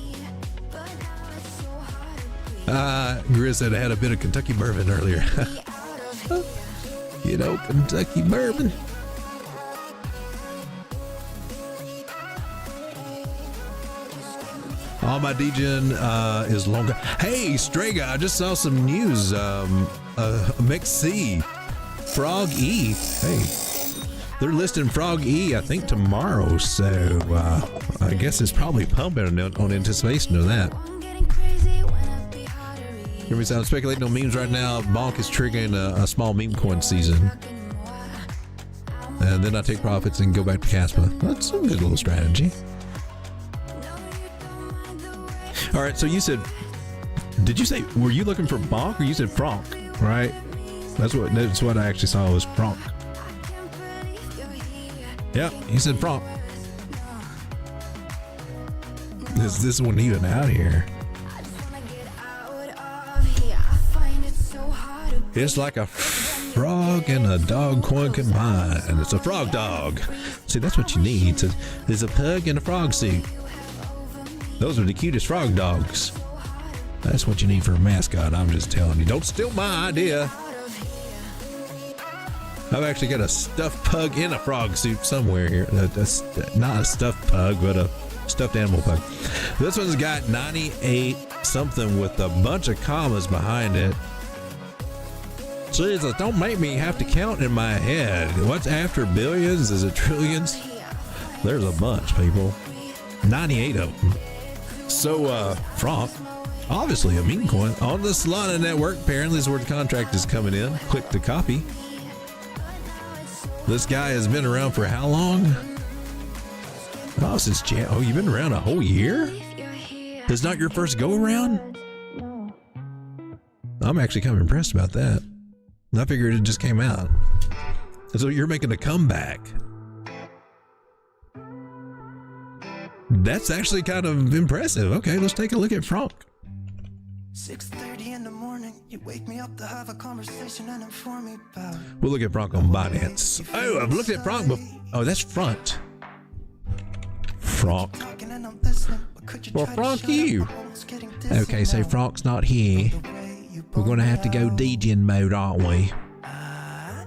Grizz said I had a bit of Kentucky bourbon earlier. You know, Kentucky bourbon. All my DEGEN is longer. Hey, Strega, I just saw some news. NEXA. Frog E. Hey, they're listing Frog E, I think, tomorrow. So I guess it's probably pumping on anticipation of that. Hear me sound speculating on memes right now. Bonk is triggering a small meme coin season. And then I take profits and go back to Caspa. That's a good little strategy. All right, so you said, did you say, were you looking for Bonk or you said Frank, right? That's what I actually saw was Frank. Yep, he said Frank. Is this one even out here? It's like a frog and a dog coin combined. It's a frog dog. See, that's what you need. There's a pug and a frog suit. Those are the cutest frog dogs. That's what you need for a mascot. I'm just telling you. Don't steal my idea. I've actually got a stuffed pug in a frog suit somewhere here. That's not a stuffed pug, but a stuffed animal pug. This one's got 98 something with a bunch of commas behind it. Jesus, don't make me have to count in my head. What's after billions? Is it trillions? There's a bunch, people. 98 of them. So, Frank, obviously a meme coin on the Solana network. Apparently, this is where the contract is coming in. Click to copy. This guy has been around for how long? Oh, since Jan. Oh, you've been around a whole year? It's not your first go around? I'm actually kind of impressed about that. I figured it just came out. So you're making a comeback. That's actually kind of impressive. Okay, let's take a look at Frank. 6:30 in the morning, you wake me up to have a conversation and inform me about. We'll look at Frank on Binance. Oh, I've looked at Frank before. Oh, that's front. Frank. Well, Frank, you. Okay, so Frank's not here. We're going to have to go DEGEN mode, aren't we?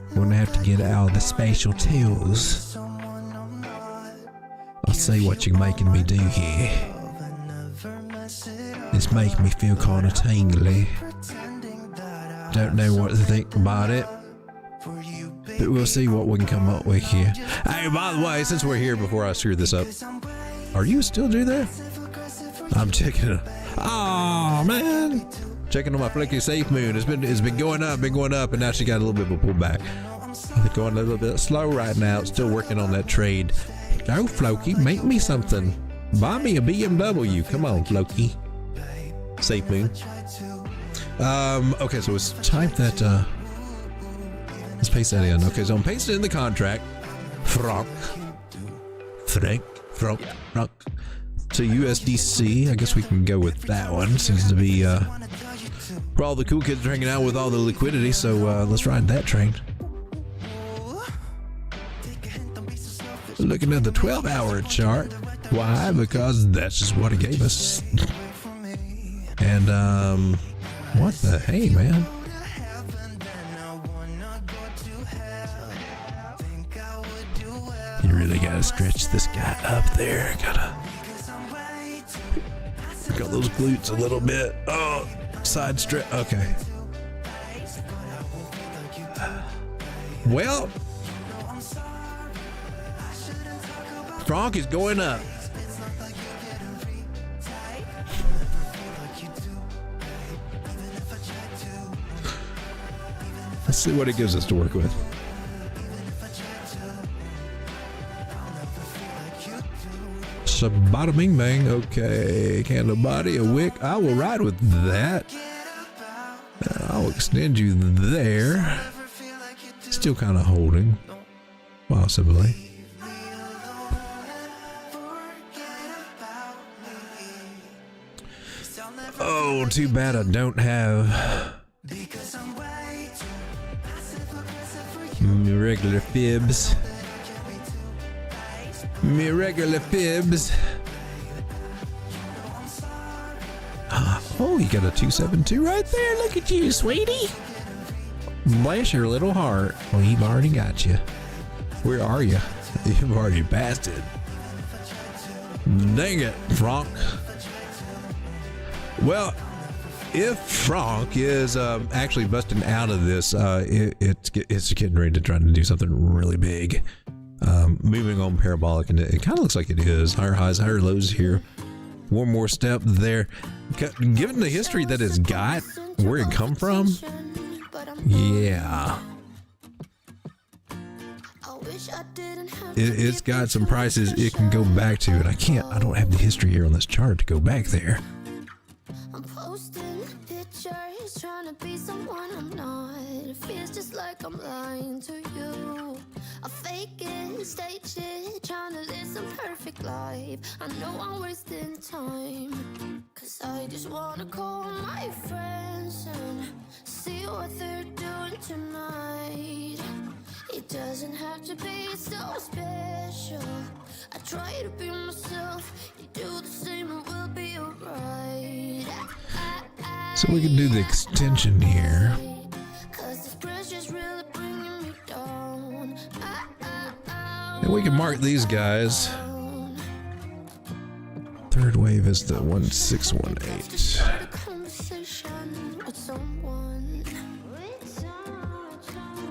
We're going to have to get all the special tools. I'll see what you're making me do here. It's making me feel kind of tingly. Don't know what to think about it, but we'll see what we can come up with here. Hey, by the way, since we're here, before I screw this up, are you still do that? I'm checking it. Oh man, checking on my flicky safe moon. It's been going up, and now she got a little bit of a pullback. It's going a little bit slow right now. Still working on that trade. Oh, Floki, make me something. Buy me a BMW. Come on, Floki. Safe moon. Okay, so let's type that. Let's paste that in. Okay, so I'm pasting in the contract. Frank. To USDC. I guess we can go with that one. Seems to be where all the cool kids are hanging out with all the liquidity. So let's ride that train. Looking at the 12-hour chart. Why? Because that's just what it gave us. And what the hey, man? You really gotta stretch this guy up there. Gotta got those glutes a little bit. Oh, side stretch. Okay. Well, Frank is going up. Let's see what it gives us to work with. Bada bing bang. Okay, candle body, a wick. I will ride with that. I'll extend you there. Still kind of holding, possibly. Oh, too bad I don't have regular fibs. Me regular fibs. Oh, you got a 272 right there. Look at you, sweetie. Bless your little heart. Well, you've already got you. Where are you? You've already passed it. Dang it, Frank. Well, if Frank is actually busting out of this, it's getting ready to try to do something really big. Moving on parabolic, and it kind of looks like it is. Higher highs, higher lows here. One more step there. Given the history that it's got, where it come from, yeah. It's got some prices it can go back to, and I don't have the history here on this chart to go back there. I'm posting pictures, trying to be someone I'm not. It feels just like I'm lying to you. I fake it, stage it, trying to live some perfect life. I know I'm wasting time, cause I just wanna call my friends and see what they're doing tonight. It It doesn't have to be so special. I try to be myself. You do the same and we'll be alright. So we can do the extension here. Cause this pressure's really bringing me down. And we can mark these guys. Third wave is the 1618. Start a conversation with someone.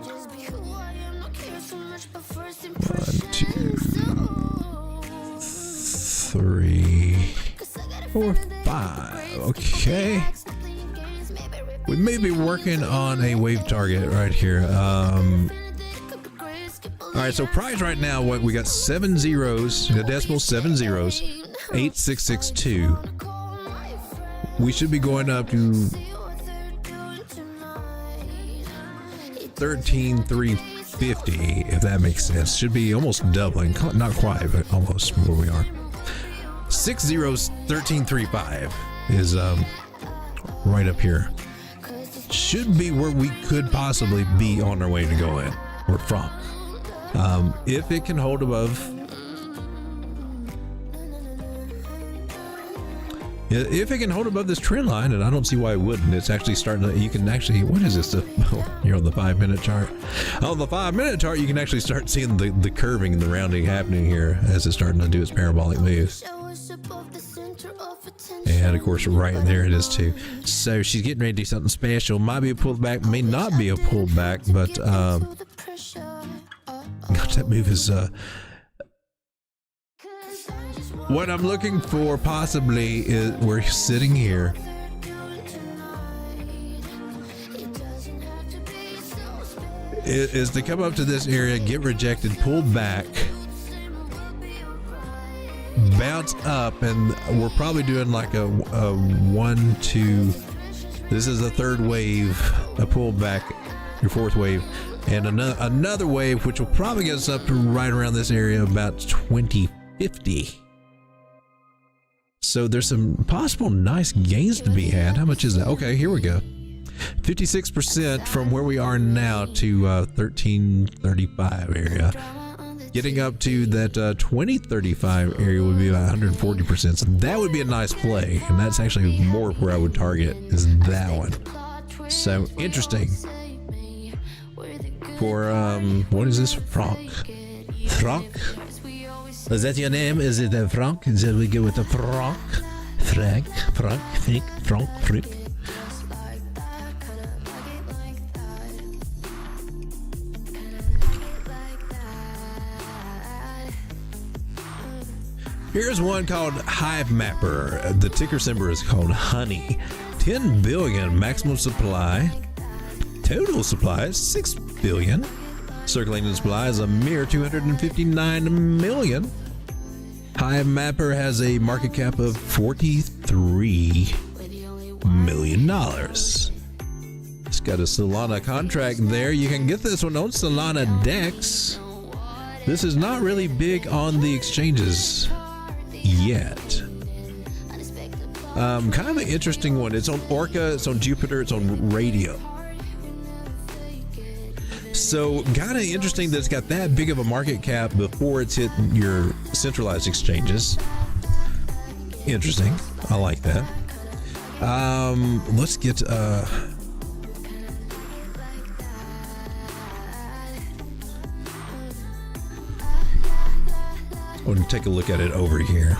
Just be who I am, not care so much, but first impressions. 1, 2, 3, 4, 5. Okay. We may be working on a wave target right here. All right, so price right now, what we got 7 zeros, the decimal 7 zeros, 8662. We should be going up to 13,350, if that makes sense. Should be almost doubling, not quite, but almost where we are. 6 zeros, 1335 is right up here. Should be where we could possibly be on our way to go in, or from. If it can hold above, if it can hold above this trend line, and I don't see why it wouldn't. It's actually starting to, you can actually, what is this? Oh, you're on the 5-minute chart. On the 5-minute chart, you can actually start seeing the curving and the rounding happening here as it's starting to do its parabolic moves. And of course, right there it is too. So she's getting ready to do something special. Might be a pullback, may not be a pullback, but gosh, that move is what I'm looking for possibly is we're sitting here. Is to come up to this area, get rejected, pull back, bounce up, and we're probably doing like a 1, 2. This is the third wave, a pullback, your fourth wave, and another wave, which will probably get us up to right around this area, about 2050. So there's some possible nice gains to be had. How much is that? Okay, here we go. 56% from where we are now to 1335 area. Getting up to that 2035 area would be about 140%. So that would be a nice play, and that's actually more where I would target is that one. So interesting. For what is this? Franc. Franc? Is that your name? Is it a Franc? Shall we go with a Franc? Franc, Franc, Franc, Franc, Franc. Here's one called Hive Mapper. The ticker symbol is called Honey. 10 billion maximum supply. Total supply is 6 billion. Circulating supply is a mere 259 million. Hive Mapper has a market cap of $43 million. It's got a Solana contract there. You can get this one on Solana Dex. This is not really big on the exchanges yet. Kind of an interesting one. It's on Orca, it's on Jupiter, it's on Radio. So kind of interesting that it's got that big of a market cap before it's hit your centralized exchanges. Interesting. I like that. Let's get I want to take a look at it over here.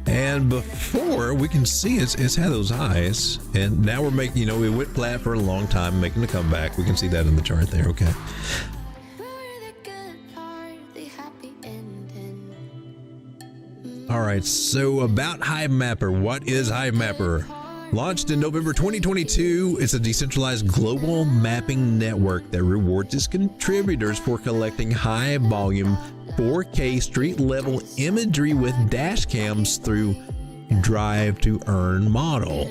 And before we can see it's had those highs, and now we're making, you know, we went flat for a long time, making a comeback. We can see that in the chart there. Okay. All right. So about Hive Mapper, what is Hive Mapper? Launched in November 2022, it's a decentralized global mapping network that rewards its contributors for collecting high volume 4K street level imagery with dash cams through Drive to Earn model.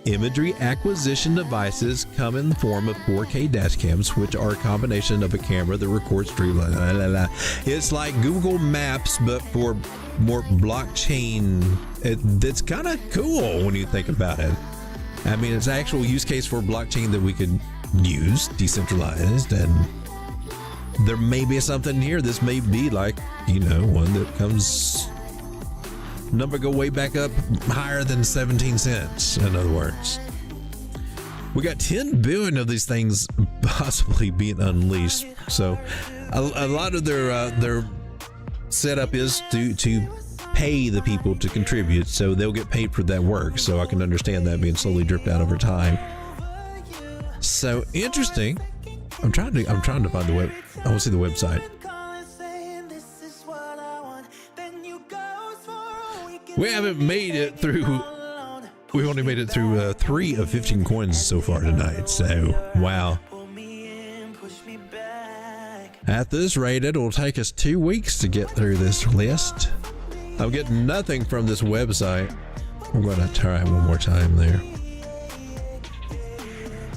Imagery acquisition devices come in the form of 4K dash cams, which are a combination of a camera that records through It's like Google Maps, but for more blockchain. It's kind of cool when you think about it. I mean, it's an actual use case for blockchain that we could used, decentralized, and there may be something here. This may be like, you know, one that comes, number go way back up higher than 17 cents. In other words, we got 10 billion of these things possibly being unleashed. So a lot of their setup is to pay the people to contribute, so they'll get paid for that work. So I can understand that being slowly dripped out over time. So interesting. I'm trying to find the web. I want to see the website. We haven't made it through. We've only made it through 3 of 15 coins so far tonight. So wow. At this rate, it'll take us 2 weeks to get through this list. I'm getting nothing from this website. I'm going to try it one more time there.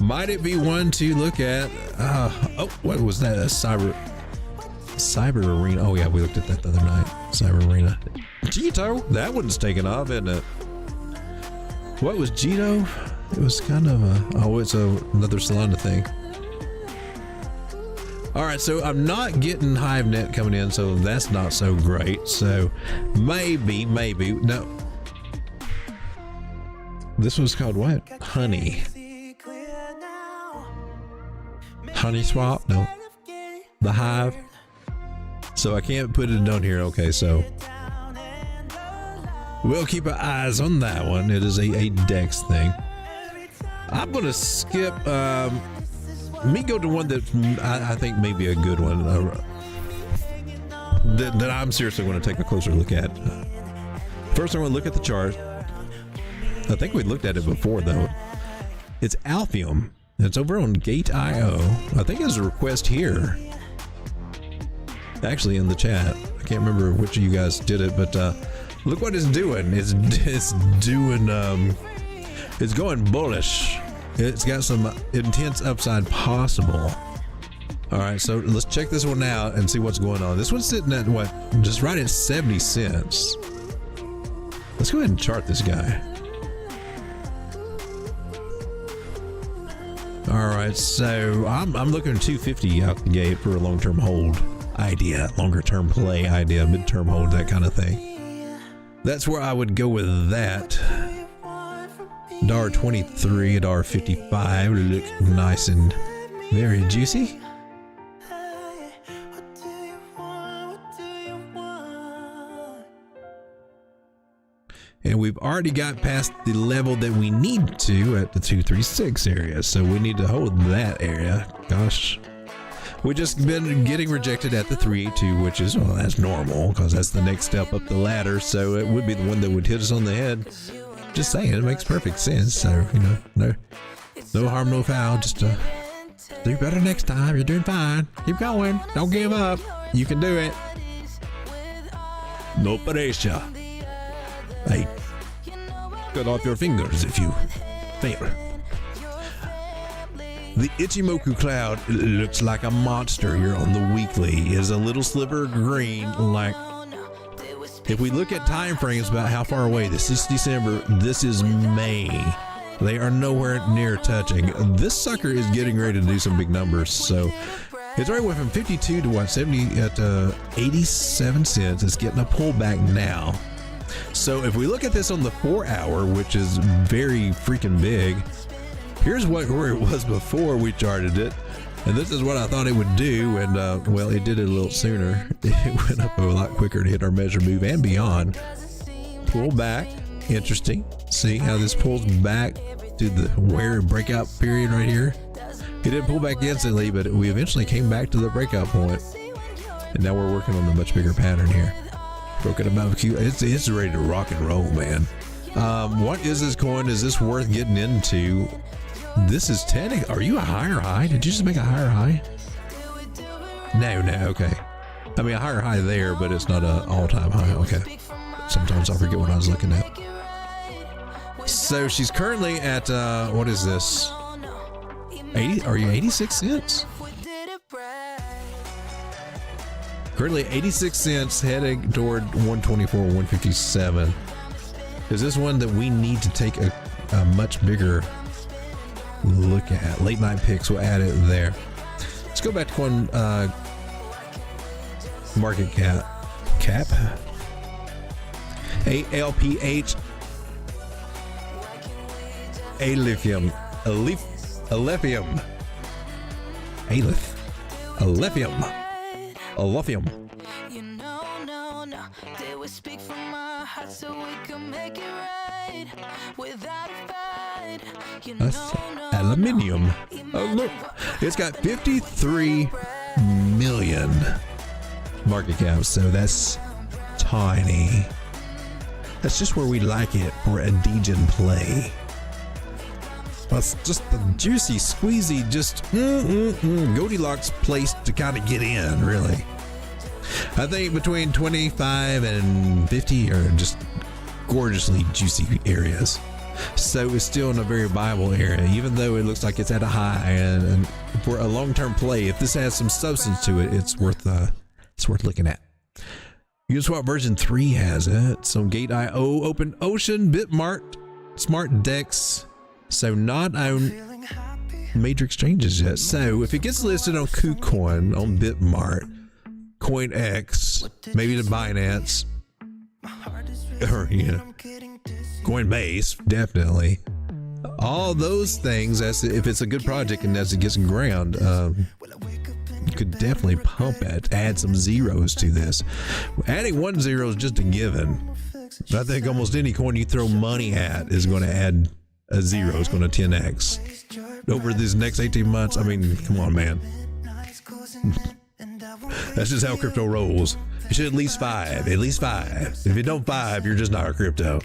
Might it be one to look at? Oh, what was that? A cyber arena. Oh yeah, we looked at that the other night. Cyber arena. Jito, that one's taken off, isn't it? What was Jito? It was kind of it's another Solana thing. All right, so I'm not getting HiveNet coming in, so that's not so great. So maybe no. This was called what? Honey Swap? No. The Hive. So I can't put it on here. Okay, so we'll keep our eyes on that one. It is a DEX thing. I'm gonna skip. Me go to one that I think may be a good one. That I'm seriously going to take a closer look at. First, I'm going to look at the chart. I think we looked at it before though. It's Alphium. It's over on Gate.io. I think there's a request here. Actually, in the chat. I can't remember which of you guys did it, but look what it's doing. It's doing. It's going bullish. It's got some intense upside possible. All right, so let's check this one out and see what's going on. This one's sitting at what? Just right at 70 cents. Let's go ahead and chart this guy. All right, so I'm looking at 250 out the gate for a long-term hold idea, longer-term play idea, mid-term hold, that kind of thing. That's where I would go with that. $1.23, $1.55 look nice and very juicy. And we've already got past the level that we need to at the 236 area, so we need to hold that area. Gosh, we just been getting rejected at the 382, which is, well, that's normal because that's the next step up the ladder, so it would be the one that would hit us on the head. Just saying, it makes perfect sense. So, you know, no harm, no foul. Just do better next time. You're doing fine. Keep going. Don't give up. You can do it. No pressure. Hey, cut off your fingers if you fail. The Ichimoku cloud looks like a monster here on the weekly. Is a little sliver of green, like. If we look at time frames about how far away, this is December, this is May. They are nowhere near touching. This sucker is getting ready to do some big numbers. So it's already went from 52 to what, 70 at 87 cents. It's getting a pullback now. So if we look at this on the 4 hour, which is very freaking big, here's where it was before we charted it. And this is what I thought it would do, and well, it did it a little sooner. It went up a lot quicker to hit our measure move and beyond. Pull back, interesting. See how this pulls back to the where breakout period right here. It didn't pull back instantly, but we eventually came back to the breakout point. And now we're working on a much bigger pattern here. Broken above Q. It's ready to rock and roll, man. What is this coin? Is this worth getting into? This is 10. Are you a higher high? Did you just make a higher high? No, okay. I mean, a higher high there, but it's not an all-time high. Okay. Sometimes I forget what I was looking at. So she's currently at, what is this? 80? Are you 86 cents? Currently 86 cents, heading toward 124, 157. Is this one that we need to take a much bigger look at. Late night picks, we'll add it there. Let's go back to coin market cap. ALPH. Alephium. Alephium. Alephium. You know, no, they would speak from my heart so we can make it right without a fight. You That's know, aluminium. Oh, look. It's got 53 million market cap, so that's tiny. That's just where we like it for a DEGEN play. That's just the juicy, squeezy, just Goldilocks place to kind of get in, really. I think between 25 and 50 are just gorgeously juicy areas. So it's still in a very viable area, even though it looks like it's at a high. And for a long-term play, if this has some substance to it, it's worth looking at. Uniswap version 3 has it. So Gate.io, Open Ocean, Bitmart, Smart Dex. So not on major exchanges yet. So if it gets listed on KuCoin, on Bitmart, CoinX, maybe the Binance, or Coinbase, definitely. All those things, as if it's a good project and as it gets in ground, you could definitely pump it, add some zeros to this. Adding 1 0 is just a given. I think almost any coin you throw money at is going to add a 0. It's going to 10x over these next 18 months. I mean, come on, man. That's just how crypto rolls. You should at least 5. At least 5. If you don't 5, you're just not a crypto.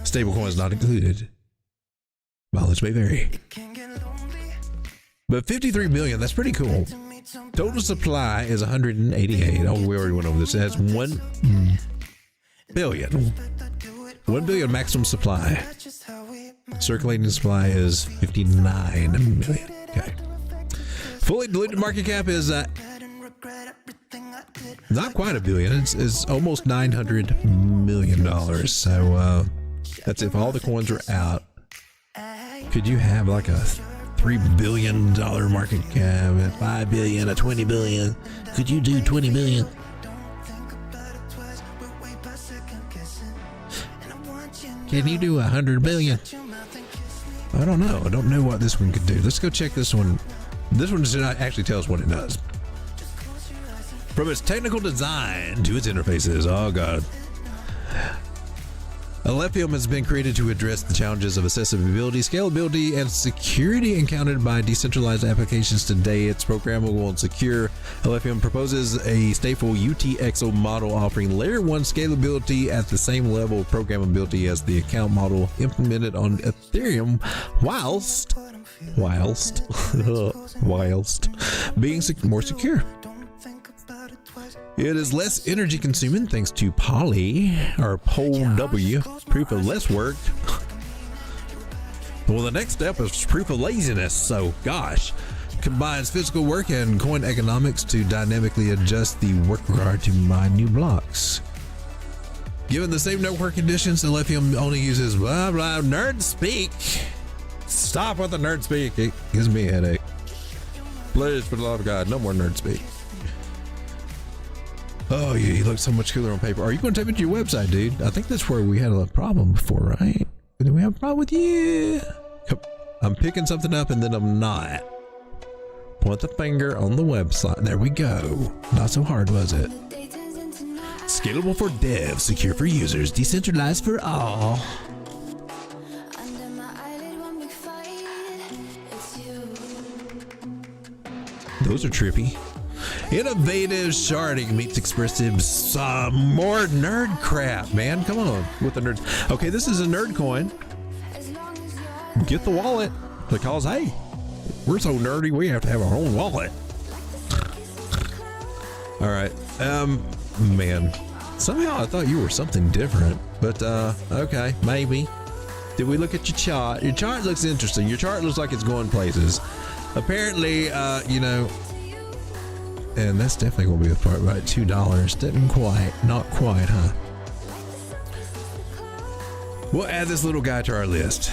Stablecoins not included. Mileage may vary. But 53 billion, that's pretty cool. Total supply is 188. Oh, we already went over this. It has 1 billion. 1 billion maximum supply. Circulating supply is 59 million. Okay. Fully diluted market cap is not quite a billion. It's almost $900 million. So that's if all the coins are out. Could you have like a $3 billion market cap, a 5 billion, a 20 billion? Could you do 20 billion? Can you do 100 billion? I don't know. I don't know what this one could do. Let's go check this one. This one does not actually tell us what it does. From its technical design to its interfaces, oh god. Alephium has been created to address the challenges of accessibility, scalability, and security encountered by decentralized applications today. It's programmable and secure. Alephium proposes a stateful UTXO model offering layer 1 scalability at the same level of programmability as the account model implemented on Ethereum, whilst being more secure. It is less energy consuming thanks to Poly or POW, proof of less work. Well, the next step is proof of laziness. So, gosh, combines physical work and coin economics to dynamically adjust the work required to mine new blocks. Given the same network conditions, Alephium only uses blah blah nerd speak. Stop with the nerd speak. It gives me a headache. Please, for the love of God, no more nerd speak. Oh, yeah, you look so much cooler on paper. Are you going to take me to your website, dude? I think that's where we had a problem before, right? Did we have a problem with you? I'm picking something up and then I'm not. Point the finger on the website. There we go. Not so hard, was it? Scalable for devs, secure for users, decentralized for all. Those are trippy. Innovative sharding meets expressive more nerd crap, man. Come on with the nerds. Okay, this is a nerd coin. Get the wallet because hey, we're so nerdy we have to have our own wallet. All right, man. Somehow I thought you were something different, but okay, maybe. Did we look at your chart? Your chart looks interesting. Your chart looks like it's going places. Apparently, you know. And that's definitely going to be the part, right? $2. Didn't quite, not quite, huh? We'll add this little guy to our list.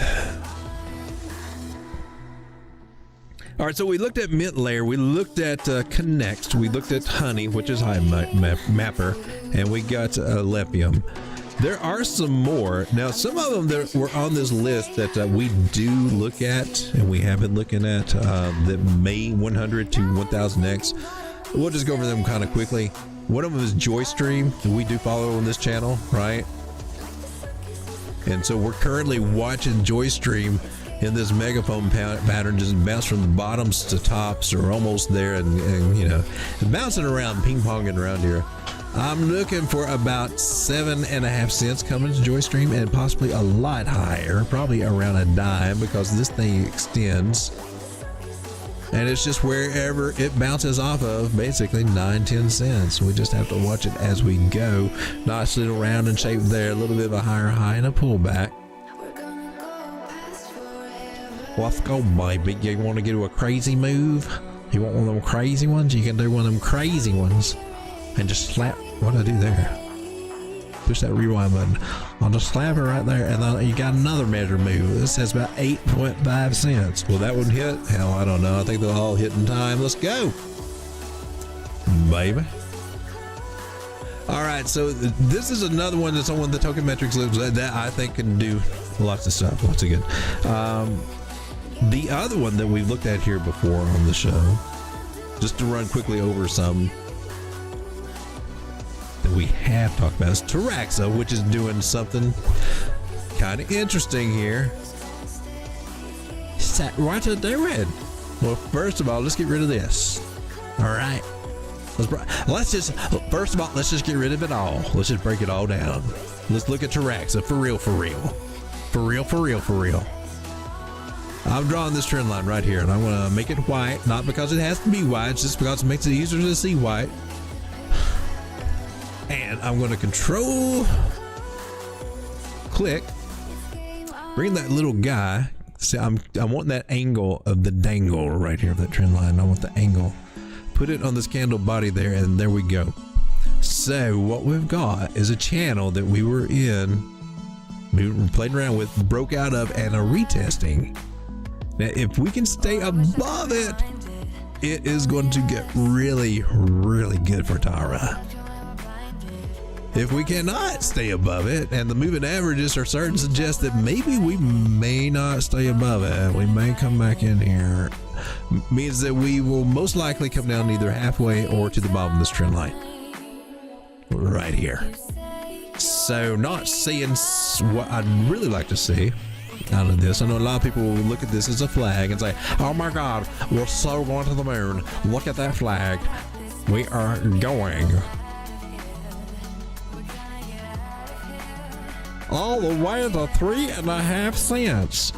All right, so we looked at Mint Layer, we looked at Connext, we looked at Honey, which is High Mapper, and we got Lepium. There are some more. Now, some of them that were on this list that we do look at, and we have been looking at, the May 100 to 1000X. We'll just go over them kind of quickly. One of them is Joystream, that we do follow on this channel, right? And so we're currently watching Joystream in this megaphone pattern, just bounce from the bottoms to tops, or almost there, and you know, bouncing around, ping-ponging around here. I'm looking for about 7.5 cents coming to Joystream, and possibly a lot higher, probably around a dime, because this thing extends. And it's just wherever it bounces off of, basically 9-10 cents. We just have to watch it as we go. Nice little round and shape there, a little bit of a higher high and a pullback. Let's go, baby. You want to get to a crazy move? You want one of them crazy ones? You can do one of them crazy ones. And just slap. What do I do there? Push that rewind button. I'll just slap it right there, and then you got another measure move. This says about 8.5 cents. Will that one hit? Hell, I don't know. I think they'll all hit in time. Let's go, baby. All right, so this is another one that's on one of the token metrics lists that I think can do lots of stuff. Lots of good. The other one that we've looked at here before on the show, just to run quickly over some that we have talked about, is Taraxa, which is doing something kind of interesting here. What's it doing? Well, first of all, let's get rid of this. All right. Let's just get rid of it all. Let's just break it all down. Let's look at Taraxa for real. I'm drawing this trend line right here, and I'm going to make it white, not because it has to be white, it's just because it makes it easier to see white. And I'm going to control click, bring that little guy. See, I want that angle of the dangle right here of that trend line. I want the angle. Put it on this candle body there, and there we go. So what we've got is a channel that we were in, we played around with, broke out of, and are retesting. Now, if we can stay above it, it is going to get really, really good for Tara. If we cannot stay above it, and the moving averages are starting to suggest that maybe we may not stay above it, we may come back in here, means that we will most likely come down either halfway or to the bottom of this trend line. Right here. So not seeing what I'd really like to see out of this. I know a lot of people will look at this as a flag and say, oh my God, we're so going to the moon. Look at that flag. We are going all the way to 3.5 cents.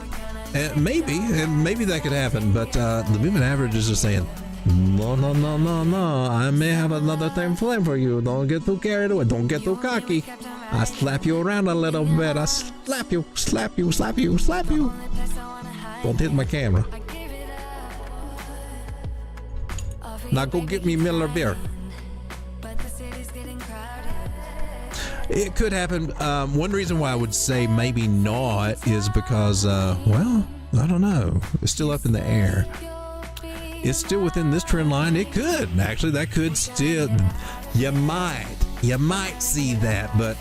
And maybe that could happen, but the moving averages are saying, no, I may have another thing planned for you. Don't get too carried away. Don't get too cocky. I slap you around a little bit. I slap you. Don't hit my camera. Now go get me Miller beer. It could happen. One reason why I would say maybe not is because, well, I don't know. It's still up in the air. It's still within this trend line. It could. Actually, that could still. You might see that, but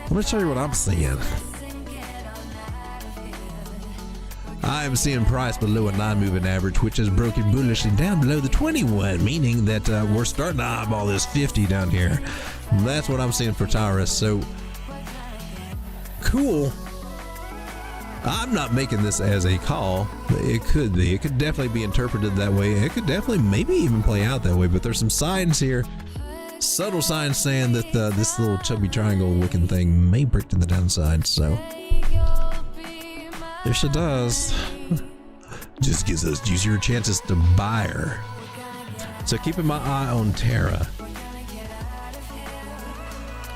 let me show you what I'm seeing. I am seeing price below a non-moving average, which has broken bullishly down below the 21, meaning that we're starting to eyeball this 50 down here. That's what I'm seeing for Tyrus. So cool. I'm not making this as a call. It could be. It could definitely be interpreted that way. It could definitely maybe even play out that way, but there's some signs here, subtle signs saying that this little chubby triangle looking thing may break to the downside. So yes, it does. Just gives us juicier chances to buy her. So keeping my eye on Terra.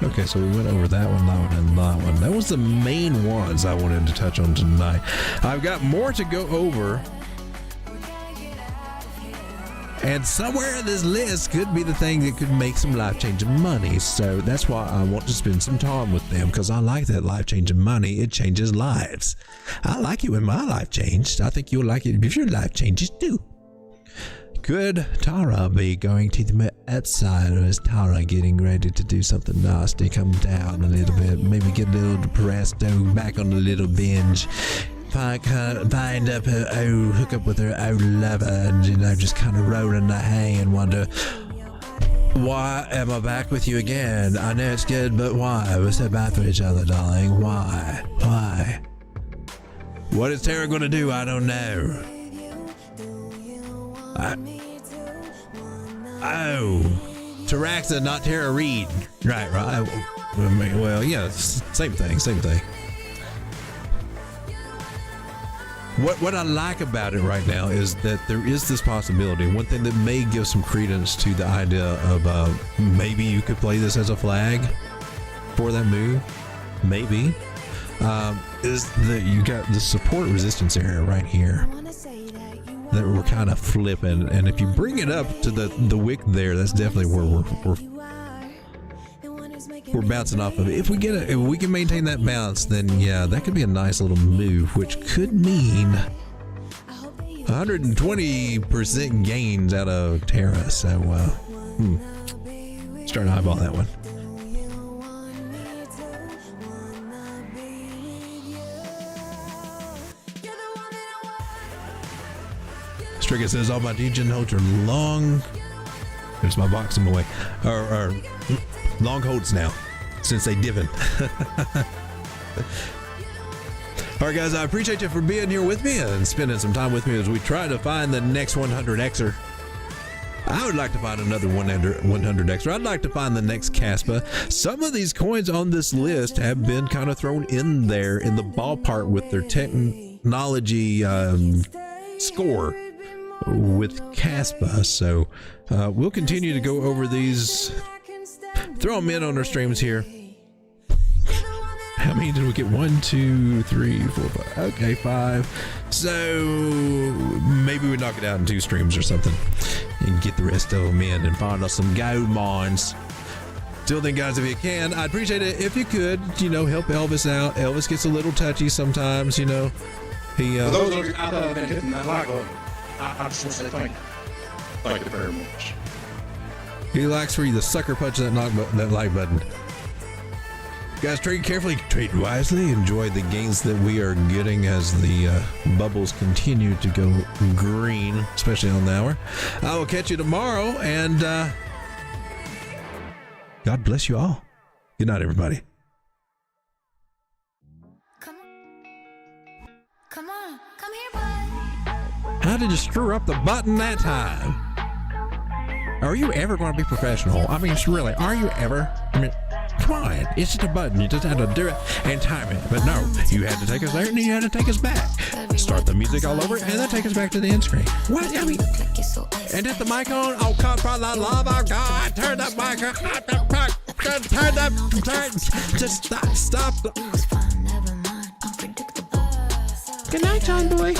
Okay, so we went over that one, and that one. That was the main ones I wanted to touch on tonight. I've got more to go over And somewhere in this list could be the thing that could make some life-changing money. So that's why I want to spend some time with them, because I like that life-changing money. It changes lives. I like it when my life changed. I think you'll like it if your life changes too. Could Tara be going to the outside, or is Tara getting ready to do something nasty? Come down a little bit, maybe get a little depressed, go back on a little binge, find up her hook up with her old lover, and just kind of roll in the hay and wonder, why am I back with you again? I know it's good, but why? We're so bad for each other, darling. Why? What is Tara gonna do? I don't know. Taraxa, not Tara Reid. Right. Well, yeah, same thing. What I like about it right now is that there is this possibility. One thing that may give some credence to the idea of maybe you could play this as a flag for that move. Maybe. Is that you got the support resistance area right here that we're kind of flipping, and if you bring it up to the wick there, that's definitely where we're bouncing off of it. If we can maintain that bounce, then yeah, that could be a nice little move, which could mean 120% gains out of Tara. So start to eyeball that one. Striga says all my DEGEN holds are long. There's my box in my way. Or long holds now, since they divin. All right, guys, I appreciate you for being here with me and spending some time with me as we try to find the next 100xer. I would like to find another 100xer. I'd like to find the next Caspa. Some of these coins on this list have been kind of thrown in there in the ballpark with their technology score with Caspa, so we'll continue to go over these, throw them in on our streams here. How many did we get? 1, 2, 3, 4, 5. Okay, 5. So maybe we knock it out in 2 streams or something and get the rest of them in and find us some gold mines. Till then, guys, if you can, I'd appreciate it if you could, help Elvis out. Elvis gets a little touchy sometimes, He For those of you out there that have been hitting that like button, I just want to say thank you. Thank you very much. He likes for you to sucker punch that like button. Guys, trade carefully, trade wisely, enjoy the gains that we are getting as the bubbles continue to go green, especially on the hour. I will catch you tomorrow, and God bless you all. Good night, everybody. Come here, bud. How did you screw up the button that time? Are you ever going to be professional? I mean, really, are you ever? I mean, come on, it's just a button. You just had to do it and time it. But no, you had to take us there and you had to take us back. Start the music all over and then take us back to the end screen. What? I mean, and hit the mic on? Oh, come for the love of God, turn the mic on. Just stop. It was fun, never mind. Unpredictable. Good night, John boy.